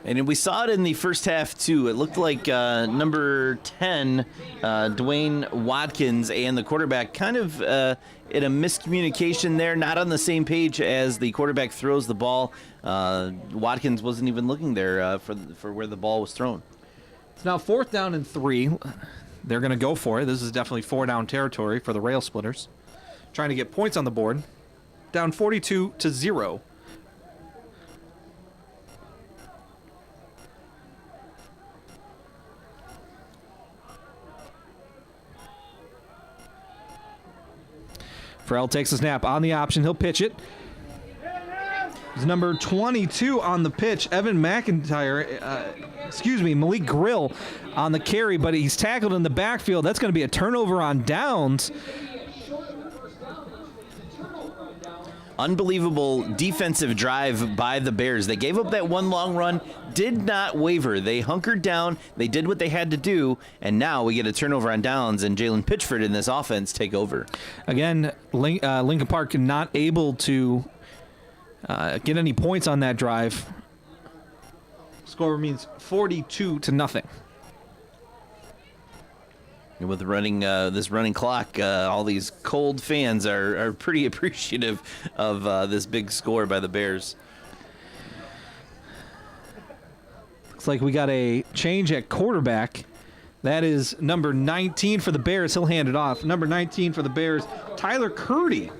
And we saw it in the first half, too. It looked like number 10, Dwayne Watkins, and the quarterback kind of in a miscommunication there, not on the same page as the quarterback throws the ball. Watkins wasn't even looking there for where the ball was thrown. It's now 4th down and 3. They're going to go for it. This is definitely 4-down territory for the Rail Splitters. Trying to get points on the board. Down 42-0. Farrell takes a snap on the option. He'll pitch it. It's number 22 on the pitch, Evan McIntyre. Malik Grill on the carry, but he's tackled in the backfield. That's going to be a turnover on downs. Unbelievable defensive drive by the Bears. They gave up that one long run, did not waver. They hunkered down, they did what they had to do, and now we get a turnover on downs, and Jalen Pitchford in this offense take over. Again, Lincoln Park not able to get any points on that drive. Score means 42-0. With running this running clock, all these cold fans are pretty appreciative of this big score by the Bears. Looks like we got a change at quarterback. That is number 19 for the Bears. He'll hand it off. Number 19 for the Bears, Tyler Curdy,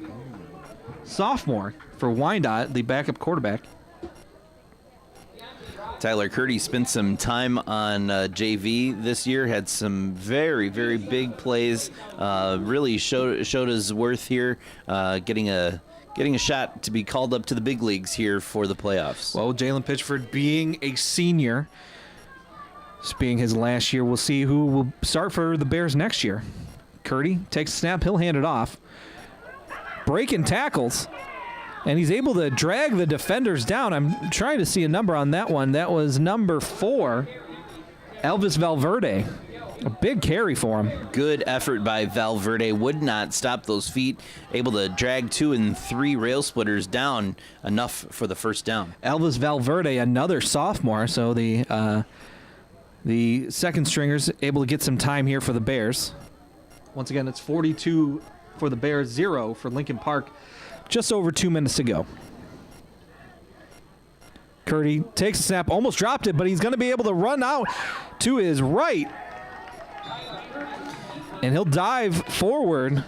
sophomore for Wyandotte, the backup quarterback. Tyler Curdy spent some time on JV this year, had some very, very big plays, really showed his worth here, getting a shot to be called up to the big leagues here for the playoffs. Well, Jalen Pitchford being a senior, this being his last year, we'll see who will start for the Bears next year. Curdy takes a snap, he'll hand it off. Breaking tackles. And he's able to drag the defenders down. I'm trying to see a number on that one. That was number 4, Elvis Valverde. A big carry for him. Good effort by Valverde. Would not stop those feet. Able to drag 2 and 3 rail splitters down, enough for the first down. Elvis Valverde, another sophomore. So the second stringers able to get some time here for the Bears. Once again, it's 42 for the Bears, 0 for Lincoln Park. Just over 2 minutes to go. Curdy takes a snap, almost dropped it, but he's going to be able to run out to his right. And he'll dive forward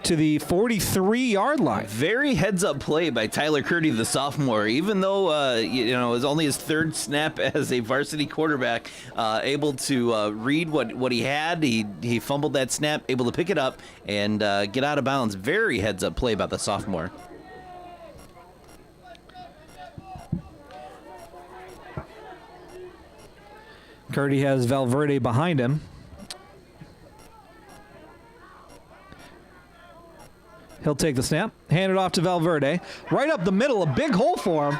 to the 43-yard line. Very heads-up play by Tyler Curdy, the sophomore. Even though it was only his 3rd snap as a varsity quarterback, able to read what he had. He fumbled that snap, able to pick it up and get out of bounds. Very heads-up play by the sophomore. Curdy has Valverde behind him. He'll take the snap, hand it off to Valverde. Right up the middle, a big hole for him.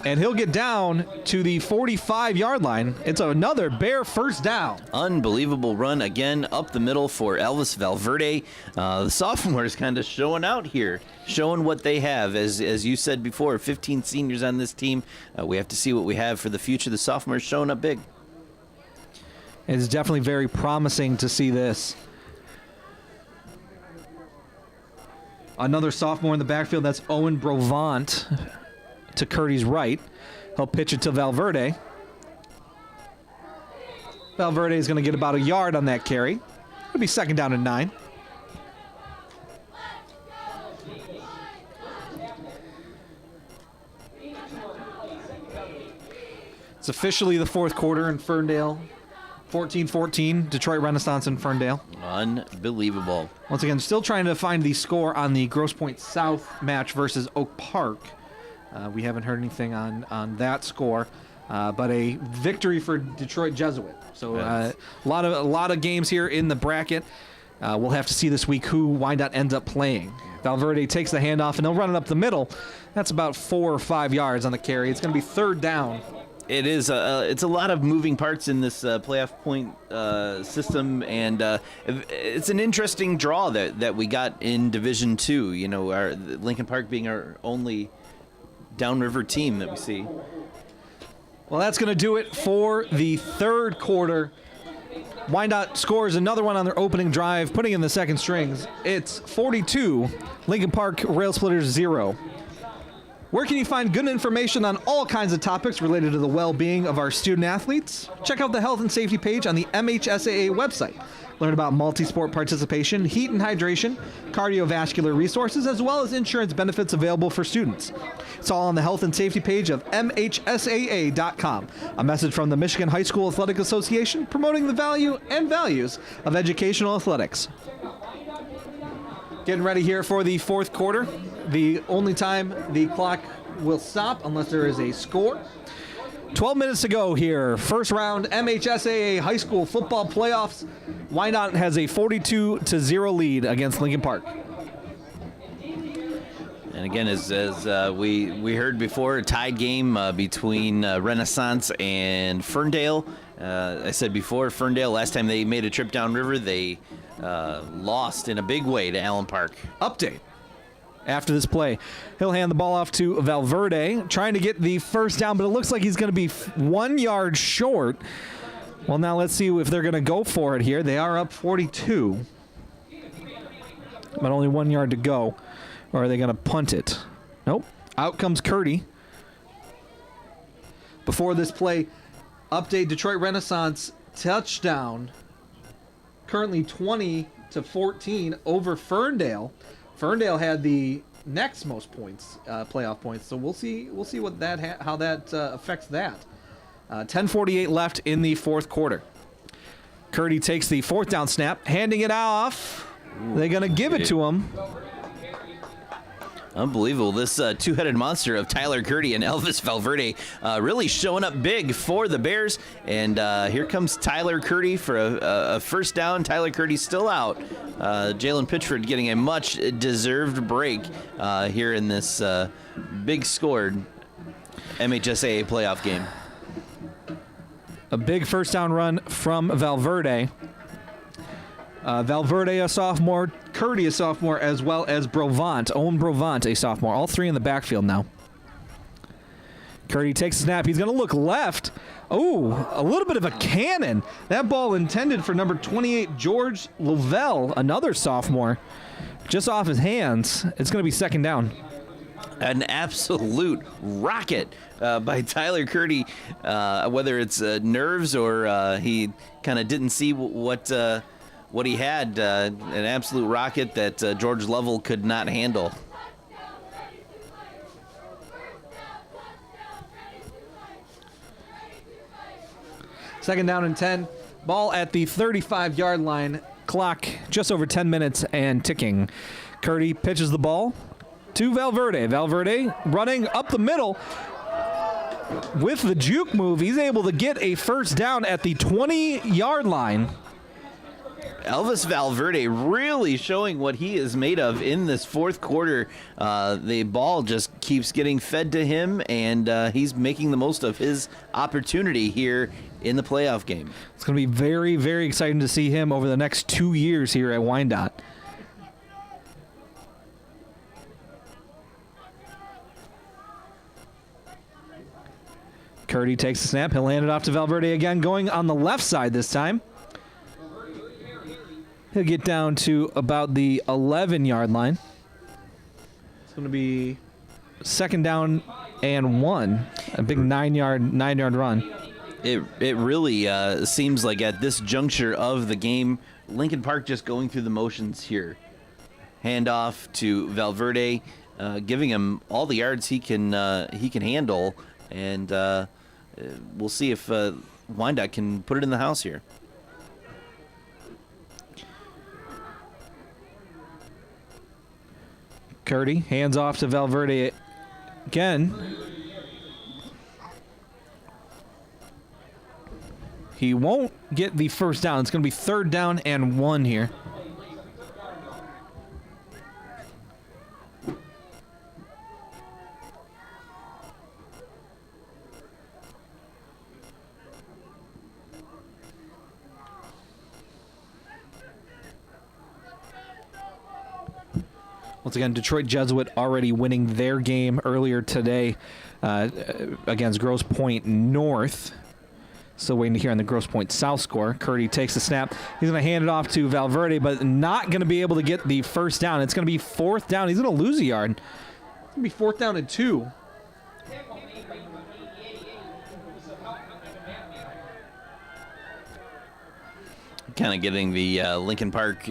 And he'll get down to the 45-yard line. It's another Bear first down. Unbelievable run again up the middle for Elvis Valverde. The sophomore is kind of showing out here, showing what they have. As you said before, 15 seniors on this team. We have to see what we have for the future. The sophomore is showing up big. It's definitely very promising to see this. Another sophomore in the backfield, that's Owen Brovant to Curdy's right. He'll pitch it to Valverde. Valverde is going to get about a yard on that carry. It'll be 2nd down and 9. It's officially the 4th quarter in Ferndale. 14-14, Detroit Renaissance in Ferndale. Unbelievable. Once again, still trying to find the score on the Grosse Pointe South match versus Oak Park. We haven't heard anything on that score, but a victory for Detroit Jesuit. So a lot of games here in the bracket. We'll have to see this week who Wyandotte ends up playing. Valverde takes the handoff, and they'll run it up the middle. That's about 4 or 5 yards on the carry. It's going to be 3rd down. It is. It's a lot of moving parts in this playoff point system, and it's an interesting draw that we got in Division II. You know, our Lincoln Park being our only downriver team that we see. Well, that's going to do it for the 3rd quarter. Wyandotte scores another one on their opening drive, putting in the second strings. It's 42, Lincoln Park Rail Splitters 0. Where can you find good information on all kinds of topics related to the well-being of our student athletes? Check out the health and safety page on the MHSAA website. Learn about multi-sport participation, heat and hydration, cardiovascular resources, as well as insurance benefits available for students. It's all on the health and safety page of MHSAA.com. A message from the Michigan High School Athletic Association promoting the value and values of educational athletics. Getting ready here for the 4th quarter. The only time the clock will stop unless there is a score. 12 minutes to go here. First round MHSAA high school football playoffs. Wyandotte has a 42-0 lead against Lincoln Park. And again, as we heard before, a tied game between Renaissance and Ferndale. I said before, Ferndale, last time they made a trip downriver, they lost in a big way to Allen Park. Update. After this play, he'll hand the ball off to Valverde, trying to get the first down, but it looks like he's going to be 1 yard short. Well, now let's see if they're going to go for it here. They are up 42, but only 1 yard to go. Or are they going to punt it? Nope. Out comes Curdy. Before this play, update: Detroit Renaissance touchdown. Currently 20-14 over Ferndale. Ferndale had the next most points, playoff points. So we'll see what that how that affects that. 10:48 left in the 4th quarter. Curdy takes the 4th down snap, handing it off. They're gonna give it to him. Unbelievable. This two-headed monster of Tyler Curdy and Elvis Valverde really showing up big for the Bears. And here comes Tyler Curdy for a first down. Tyler Curdy's still out. Jalen Pitchford getting a much-deserved break here in this big-scored MHSAA playoff game. A big first down run from Valverde. Valverde, a sophomore. Curdy, a sophomore, as well as Owen Brovant, a sophomore. All three in the backfield now. Curdy takes a snap. He's going to look left. Oh, a little bit of a cannon. That ball intended for number 28, George Lavelle, another sophomore. Just off his hands. It's going to be 2nd down. An absolute rocket by Tyler Curdy, whether it's nerves or he kind of didn't see what he had, an absolute rocket that George Lovell could not handle. Second down and 10. Ball at the 35-yard line. Clock just over 10 minutes and ticking. Curdy pitches the ball to Valverde. Valverde running up the middle. With the juke move, he's able to get a first down at the 20-yard line. Elvis Valverde really showing what he is made of in this 4th quarter. The ball just keeps getting fed to him, and he's making the most of his opportunity here in the playoff game. It's going to be very, very exciting to see him over the next 2 years here at Wyandotte. Curdy takes the snap. He'll hand it off to Valverde again, going on the left side this time. He'll get down to about the 11-yard line. It's going to be 2nd down and 1. A big 9-yard run. It really seems like at this juncture of the game, Lincoln Park just going through the motions here. Handoff to Valverde, giving him all the yards he can handle, and we'll see if Wyandotte can put it in the house here. Curdy hands off to Valverde again. He won't get the first down. It's going to be 3rd down and 1 here. Once again, Detroit Jesuit already winning their game earlier today against Grosse Pointe North. Still waiting to hear on the Grosse Pointe South score. Curdy takes the snap. He's going to hand it off to Valverde, but not going to be able to get the first down. It's going to be 4th down. He's going to lose a yard. It's going to be 4th down and 2. Kind of getting the Lincoln Park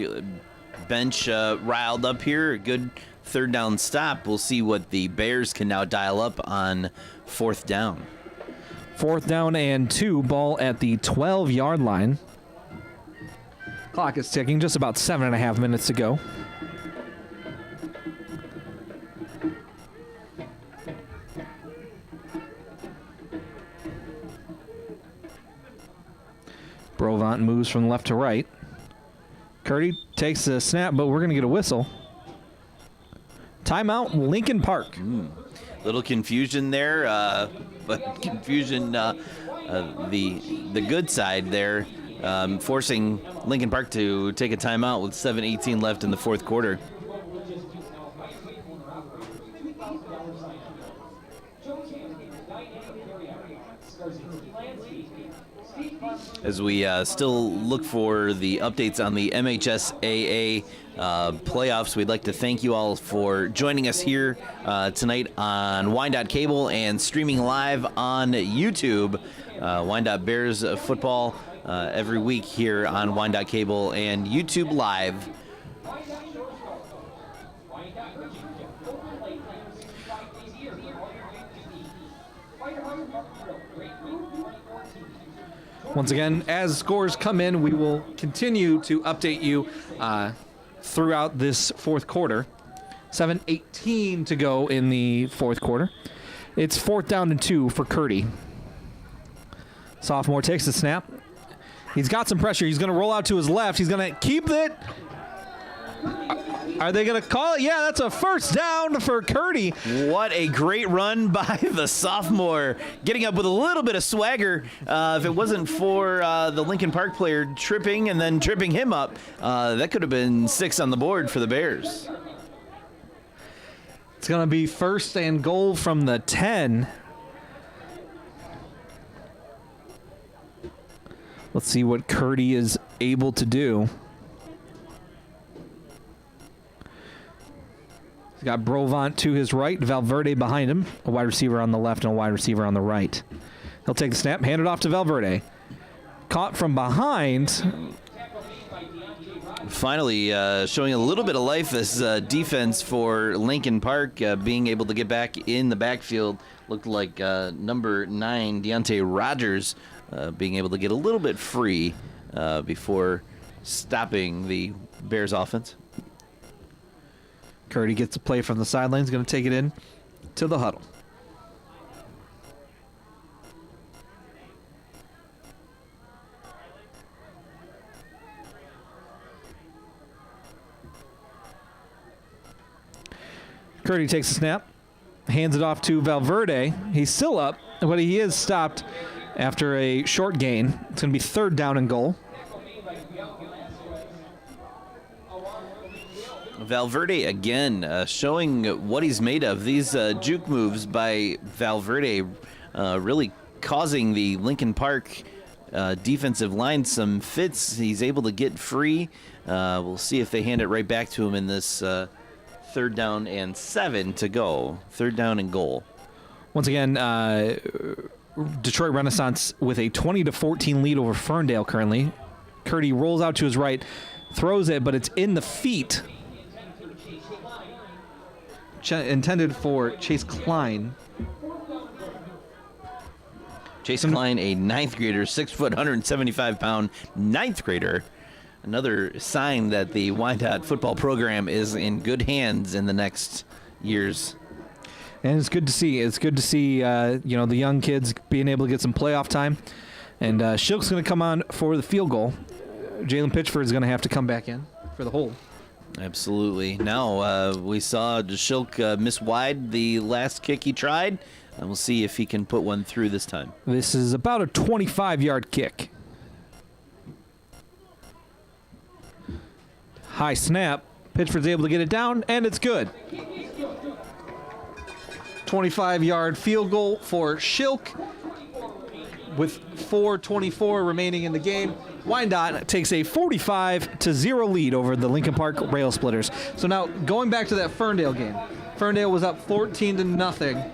bench riled up here. A good 3rd down stop. We'll see what the Bears can now dial up on 4th down. 4th down and 2. Ball at the 12-yard line. Clock is ticking. Just about 7.5 minutes to go. Brovant moves from left to right. Curdy takes the snap, but we're going to get a whistle. Timeout, Lincoln Park. Little confusion there, but confusion the good side there, forcing Lincoln Park to take a timeout with 7:18 left in the 4th quarter. As we still look for the updates on the MHSAA playoffs, we'd like to thank you all for joining us here tonight on Wyandotte Cable and streaming live on YouTube. Wyandotte Bears football every week here on Wyandotte Cable and YouTube Live. Once again, as scores come in, we will continue to update you throughout this 4th quarter. 7:18 to go in the 4th quarter. It's 4th down and 2 for Curdy. Sophomore takes the snap. He's got some pressure. He's going to roll out to his left. He's going to keep it. Are they going to call it? Yeah, that's a 1st down for Curdy. What a great run by the sophomore, getting up with a little bit of swagger. If it wasn't for the Lincoln Park player tripping and then tripping him up, that could have been 6 on the board for the Bears. It's going to be 1st and goal from the 10. Let's see what Curdy is able to do. He's got Brovant to his right, Valverde behind him, a wide receiver on the left and a wide receiver on the right. He'll take the snap, hand it off to Valverde. Caught from behind. Finally, showing a little bit of life, this defense for Lincoln Park, being able to get back in the backfield. Looked like number 9, Deontay Rogers, being able to get a little bit free before stopping the Bears offense. Curdy gets a play from the sidelines, going to take it in to the huddle. Curdy takes the snap, hands it off to Valverde. He's still up, but he is stopped after a short gain. It's going to be 3rd down and goal. Valverde again showing what he's made of. These juke moves by Valverde really causing the Lincoln Park defensive line some fits. He's able to get free. We'll see if they hand it right back to him in this 3rd down and 7 to go. 3rd down and goal. Once again, Detroit Renaissance with a 20-14 lead over Ferndale currently. Curdy rolls out to his right, throws it, but it's in the feet. Intended for Chase Klein. Chase Klein, a 9th grader, 6 foot, 175-pound 9th grader. Another sign that the Wyandotte football program is in good hands in the next years. And it's good to see. It's good to see, the young kids being able to get some playoff time. And Shilk's going to come on for the field goal. Jalen Pitchford is going to have to come back in for the hold. Absolutely. Now, we saw Shilk miss wide the last kick he tried, and we'll see if he can put one through this time. This is about a 25-yard kick. High snap. Pitchford's able to get it down, and it's good. 25-yard field goal for Shilk with 4:24 remaining in the game. Wyandotte takes a 45-0 lead over the Lincoln Park Rail Splitters. So now going back to that Ferndale game. Ferndale was up 14-0,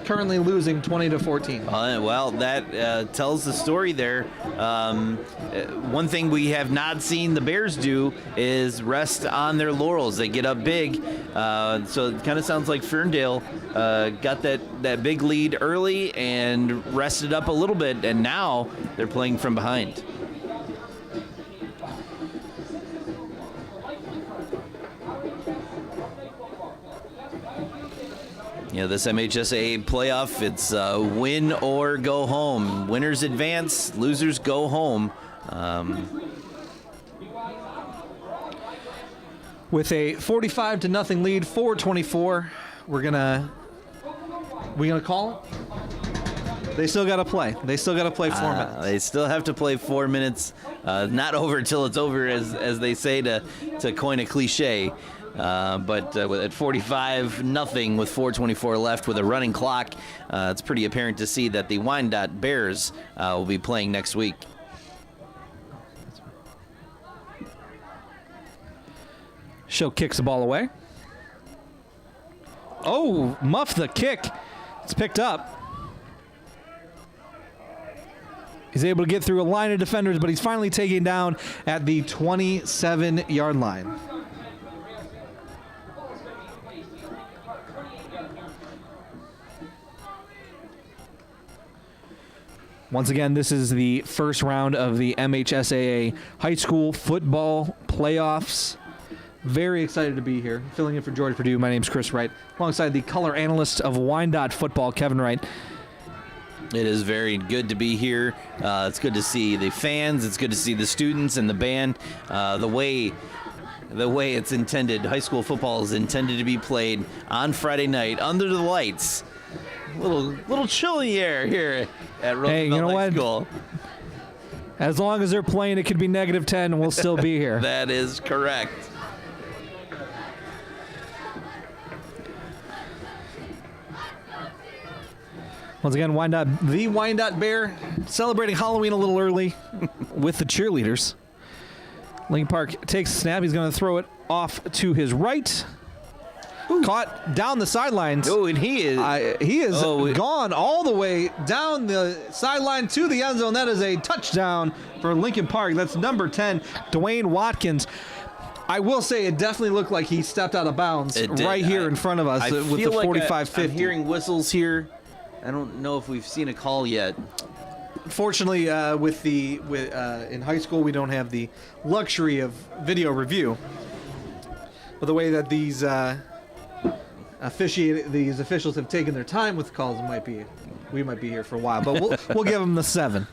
currently losing 20-14. Well, that tells the story there. One thing we have not seen the Bears do is rest on their laurels. They get up big. So it kind of sounds like Ferndale got that big lead early and rested up a little bit, and now they're playing from behind. You know, this MHSAA playoff, it's win or go home. Winners advance, losers go home. With a 45-0 lead, 4:24, we're gonna call it. They still gotta play. They still gotta play 4 minutes. They still have to play 4 minutes. Not over till it's over, as they say, to coin a cliche. But at 45-0 with 4:24 left with a running clock, it's pretty apparent to see that the Wyandotte Bears will be playing next week. Show kicks the ball away. Oh, muff the kick. It's picked up. He's able to get through a line of defenders, but he's finally taken down at the 27-yard line. Once again, this is the first round of the MHSAA High School Football Playoffs. Very excited to be here. Filling in for George Purdue, my name's Chris Wright, alongside the color analyst of Wyandotte Football, Kevin Wright. It is very good to be here. It's good to see the fans. It's good to see the students and the band. The way it's intended, high school football is intended to be played on Friday night under the lights. A little chilly air here at Roosevelt Hey, you know High what? School. As long as they're playing, it could be -10 and we'll still be here. That is correct. Once again, the Wyandotte Bear celebrating Halloween a little early with the cheerleaders. Lincoln Park takes a snap. He's going to throw it off to his right. Ooh. Caught down the sidelines. Oh, and he is gone all the way down the sideline to the end zone. That is a touchdown for Lincoln Park. That's number 10, Dwayne Watkins. I will say it definitely looked like he stepped out of bounds right here in front of us with the 45-50. I'm hearing whistles here. I don't know if we've seen a call yet. Fortunately, in high school, we don't have the luxury of video review. But the way that these officials have taken their time with calls, we might be here for a while. But we'll give them the 7.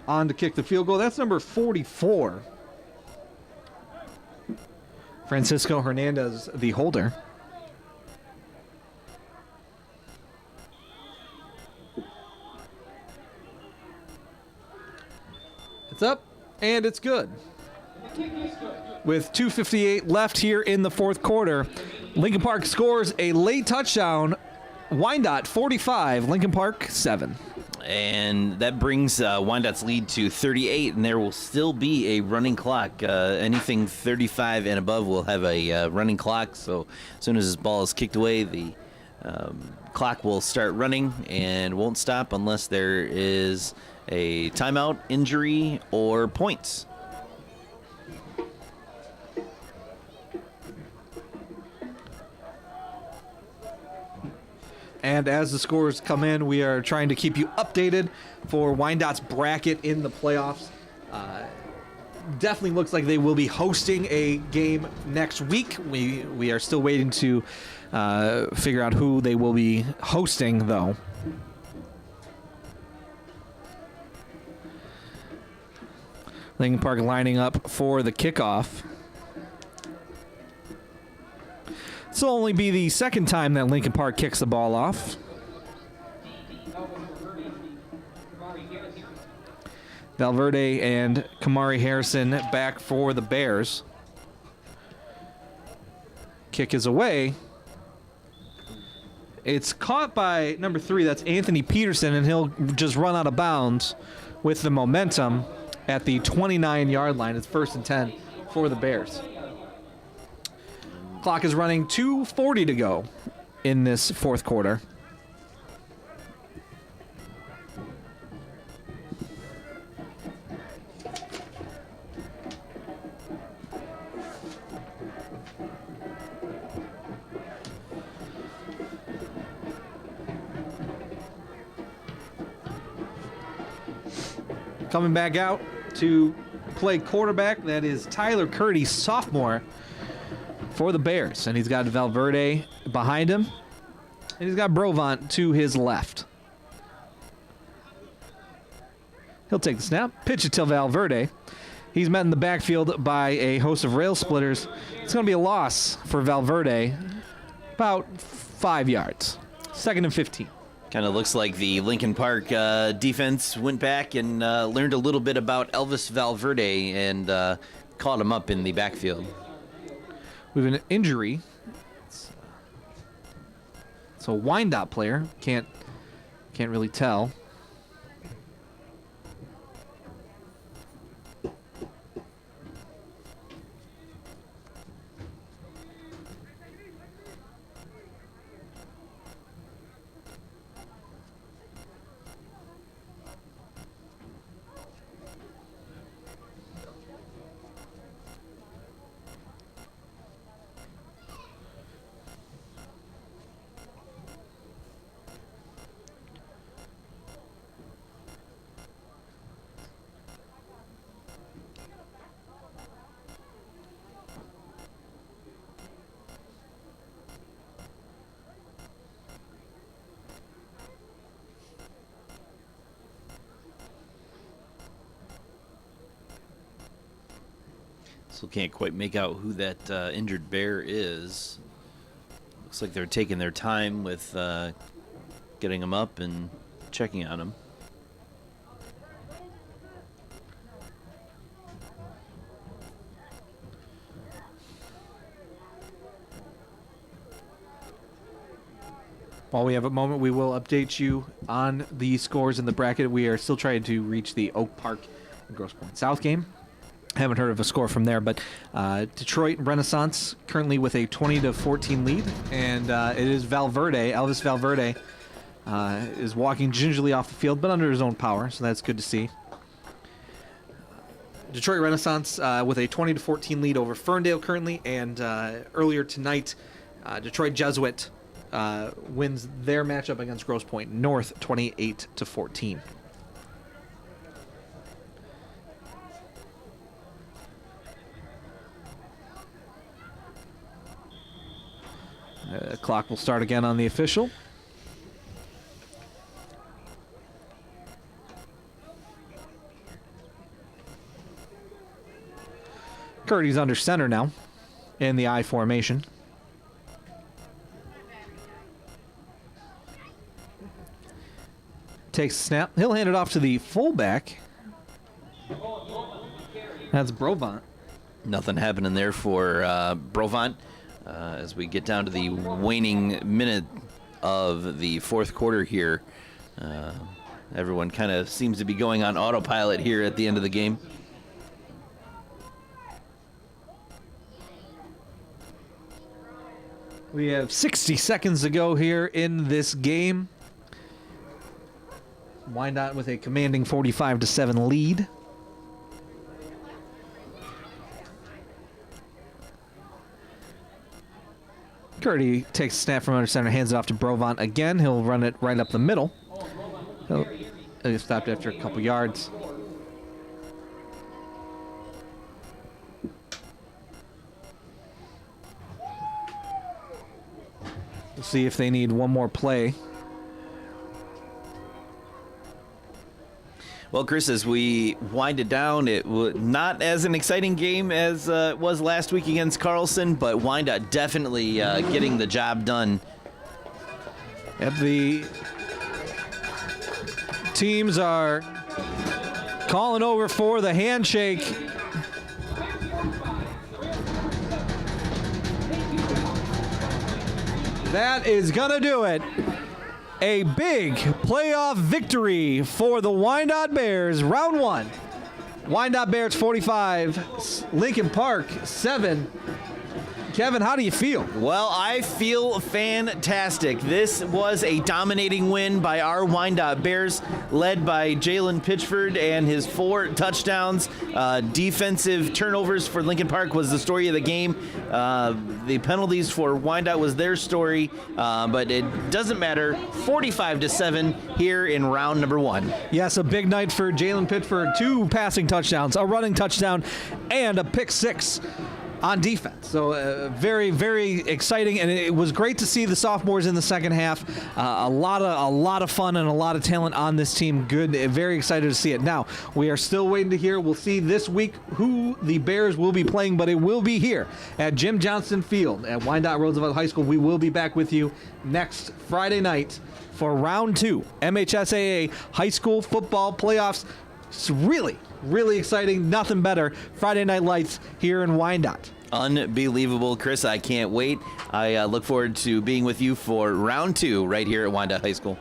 On to kick the field goal. That's number 44. Francisco Hernandez, the holder. It's up, and it's good. With 2:58 left here in the fourth quarter, Lincoln Park scores a late touchdown. Wyandotte 45, Lincoln Park 7. And that brings Wyandotte's lead to 38, and there will still be a running clock. Anything 35 and above will have a running clock. So as soon as this ball is kicked away, the clock will start running and won't stop unless there is a timeout, injury, or points. And as the scores come in, we are trying to keep you updated for Wyandotte's bracket in the playoffs. Definitely looks like they will be hosting a game next week. We are still waiting to figure out who they will be hosting, though. Lincoln Park lining up for the kickoff. This will only be the second time that Lincoln Park kicks the ball off. Valverde and Kamari Harrison back for the Bears. Kick is away. It's caught by number 3, that's Anthony Peterson, and he'll just run out of bounds with the momentum at the 29-yard line. It's 1st and 10 for the Bears. Clock is running, 2:40 to go in this fourth quarter. Coming back out to play quarterback, that is Tyler Curdy, sophomore, for the Bears. And he's got Valverde behind him. And he's got Brovant to his left. He'll take the snap, pitch it to Valverde. He's met in the backfield by a host of rail splitters. It's going to be a loss for Valverde, about 5 yards. 2nd and 15. Kind of looks like the Lincoln Park defense went back and learned a little bit about Elvis Valverde and caught him up in the backfield. We have an injury. It's a Wyandotte player. Can't really tell. Still can't quite make out who that injured bear is. Looks like they're taking their time with getting him up and checking on him. While we have a moment, we will update you on the scores in the bracket. We are still trying to reach the Oak Park and Grosse Pointe South game. Haven't heard of a score from there, but Detroit Renaissance currently with a 20-14 lead, and it is Valverde. Elvis Valverde is walking gingerly off the field, but under his own power, so that's good to see. Detroit Renaissance with a 20-14 lead over Ferndale currently, and earlier tonight, Detroit Jesuit wins their matchup against Grosse Pointe North 28-14. Clock will start again on the official. Curdy's under center now in the I formation. Takes the snap. He'll hand it off to the fullback. That's Brovant. Nothing happening there for Brovant. As we get down to the waning minute of the fourth quarter here, everyone kind of seems to be going on autopilot here at the end of the game. We have 60 seconds to go here in this game. Wyandotte with a commanding 45-7 lead. Curdy takes a snap from under center, hands it off to Brovant again. He'll run it right up the middle. He'll get stopped after a couple yards. We'll see if they need one more play. Well, Chris, as we wind it down, it was not as an exciting game as it was last week against Carlson, but Wyandotte definitely getting the job done. Yep, the teams are calling over for the handshake. That is going to do it. A big playoff victory for the Wyandotte Bears. Round 1. Wyandotte Bears 45, Lincoln Park 7. Kevin, how do you feel? Well, I feel fantastic. This was a dominating win by our Wyandotte Bears, led by Jalen Pitchford and his 4 touchdowns. Defensive turnovers for Lincoln Park was the story of the game. The penalties for Wyandotte was their story, but it doesn't matter. 45-7 here in round number 1. Yes, a big night for Jalen Pitchford. 2 passing touchdowns, a running touchdown, and a pick 6. On defense. So very, very exciting, and it was great to see the sophomores in the second half. A lot of fun and a lot of talent on this team. Good, very excited to see it. Now, we are still waiting to hear. We'll see this week who the Bears will be playing, but it will be here at Jim Johnston Field at Wyandotte Roosevelt High School. We will be back with you next Friday night for round 2, MHSAA High School Football Playoffs. It's really, really exciting. Nothing better. Friday Night Lights here in Wyandotte. Unbelievable, Chris. I can't wait. I look forward to being with you for round 2 right here at Wyandotte High School.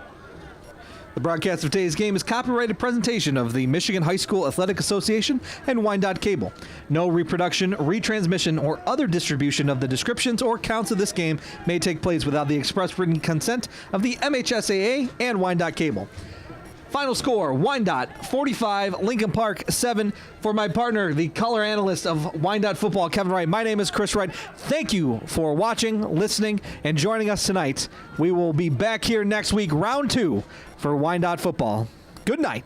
The broadcast of today's game is copyrighted presentation of the Michigan High School Athletic Association and Wyandotte Cable. No reproduction, retransmission, or other distribution of the descriptions or counts of this game may take place without the express written consent of the MHSAA and Wyandotte Cable. Final score, Wyandotte 45, Lincoln Park 7. For my partner, the color analyst of Wyandotte football, Kevin Wright, my name is Chris Wright. Thank you for watching, listening, and joining us tonight. We will be back here next week, round 2 for Wyandotte football. Good night.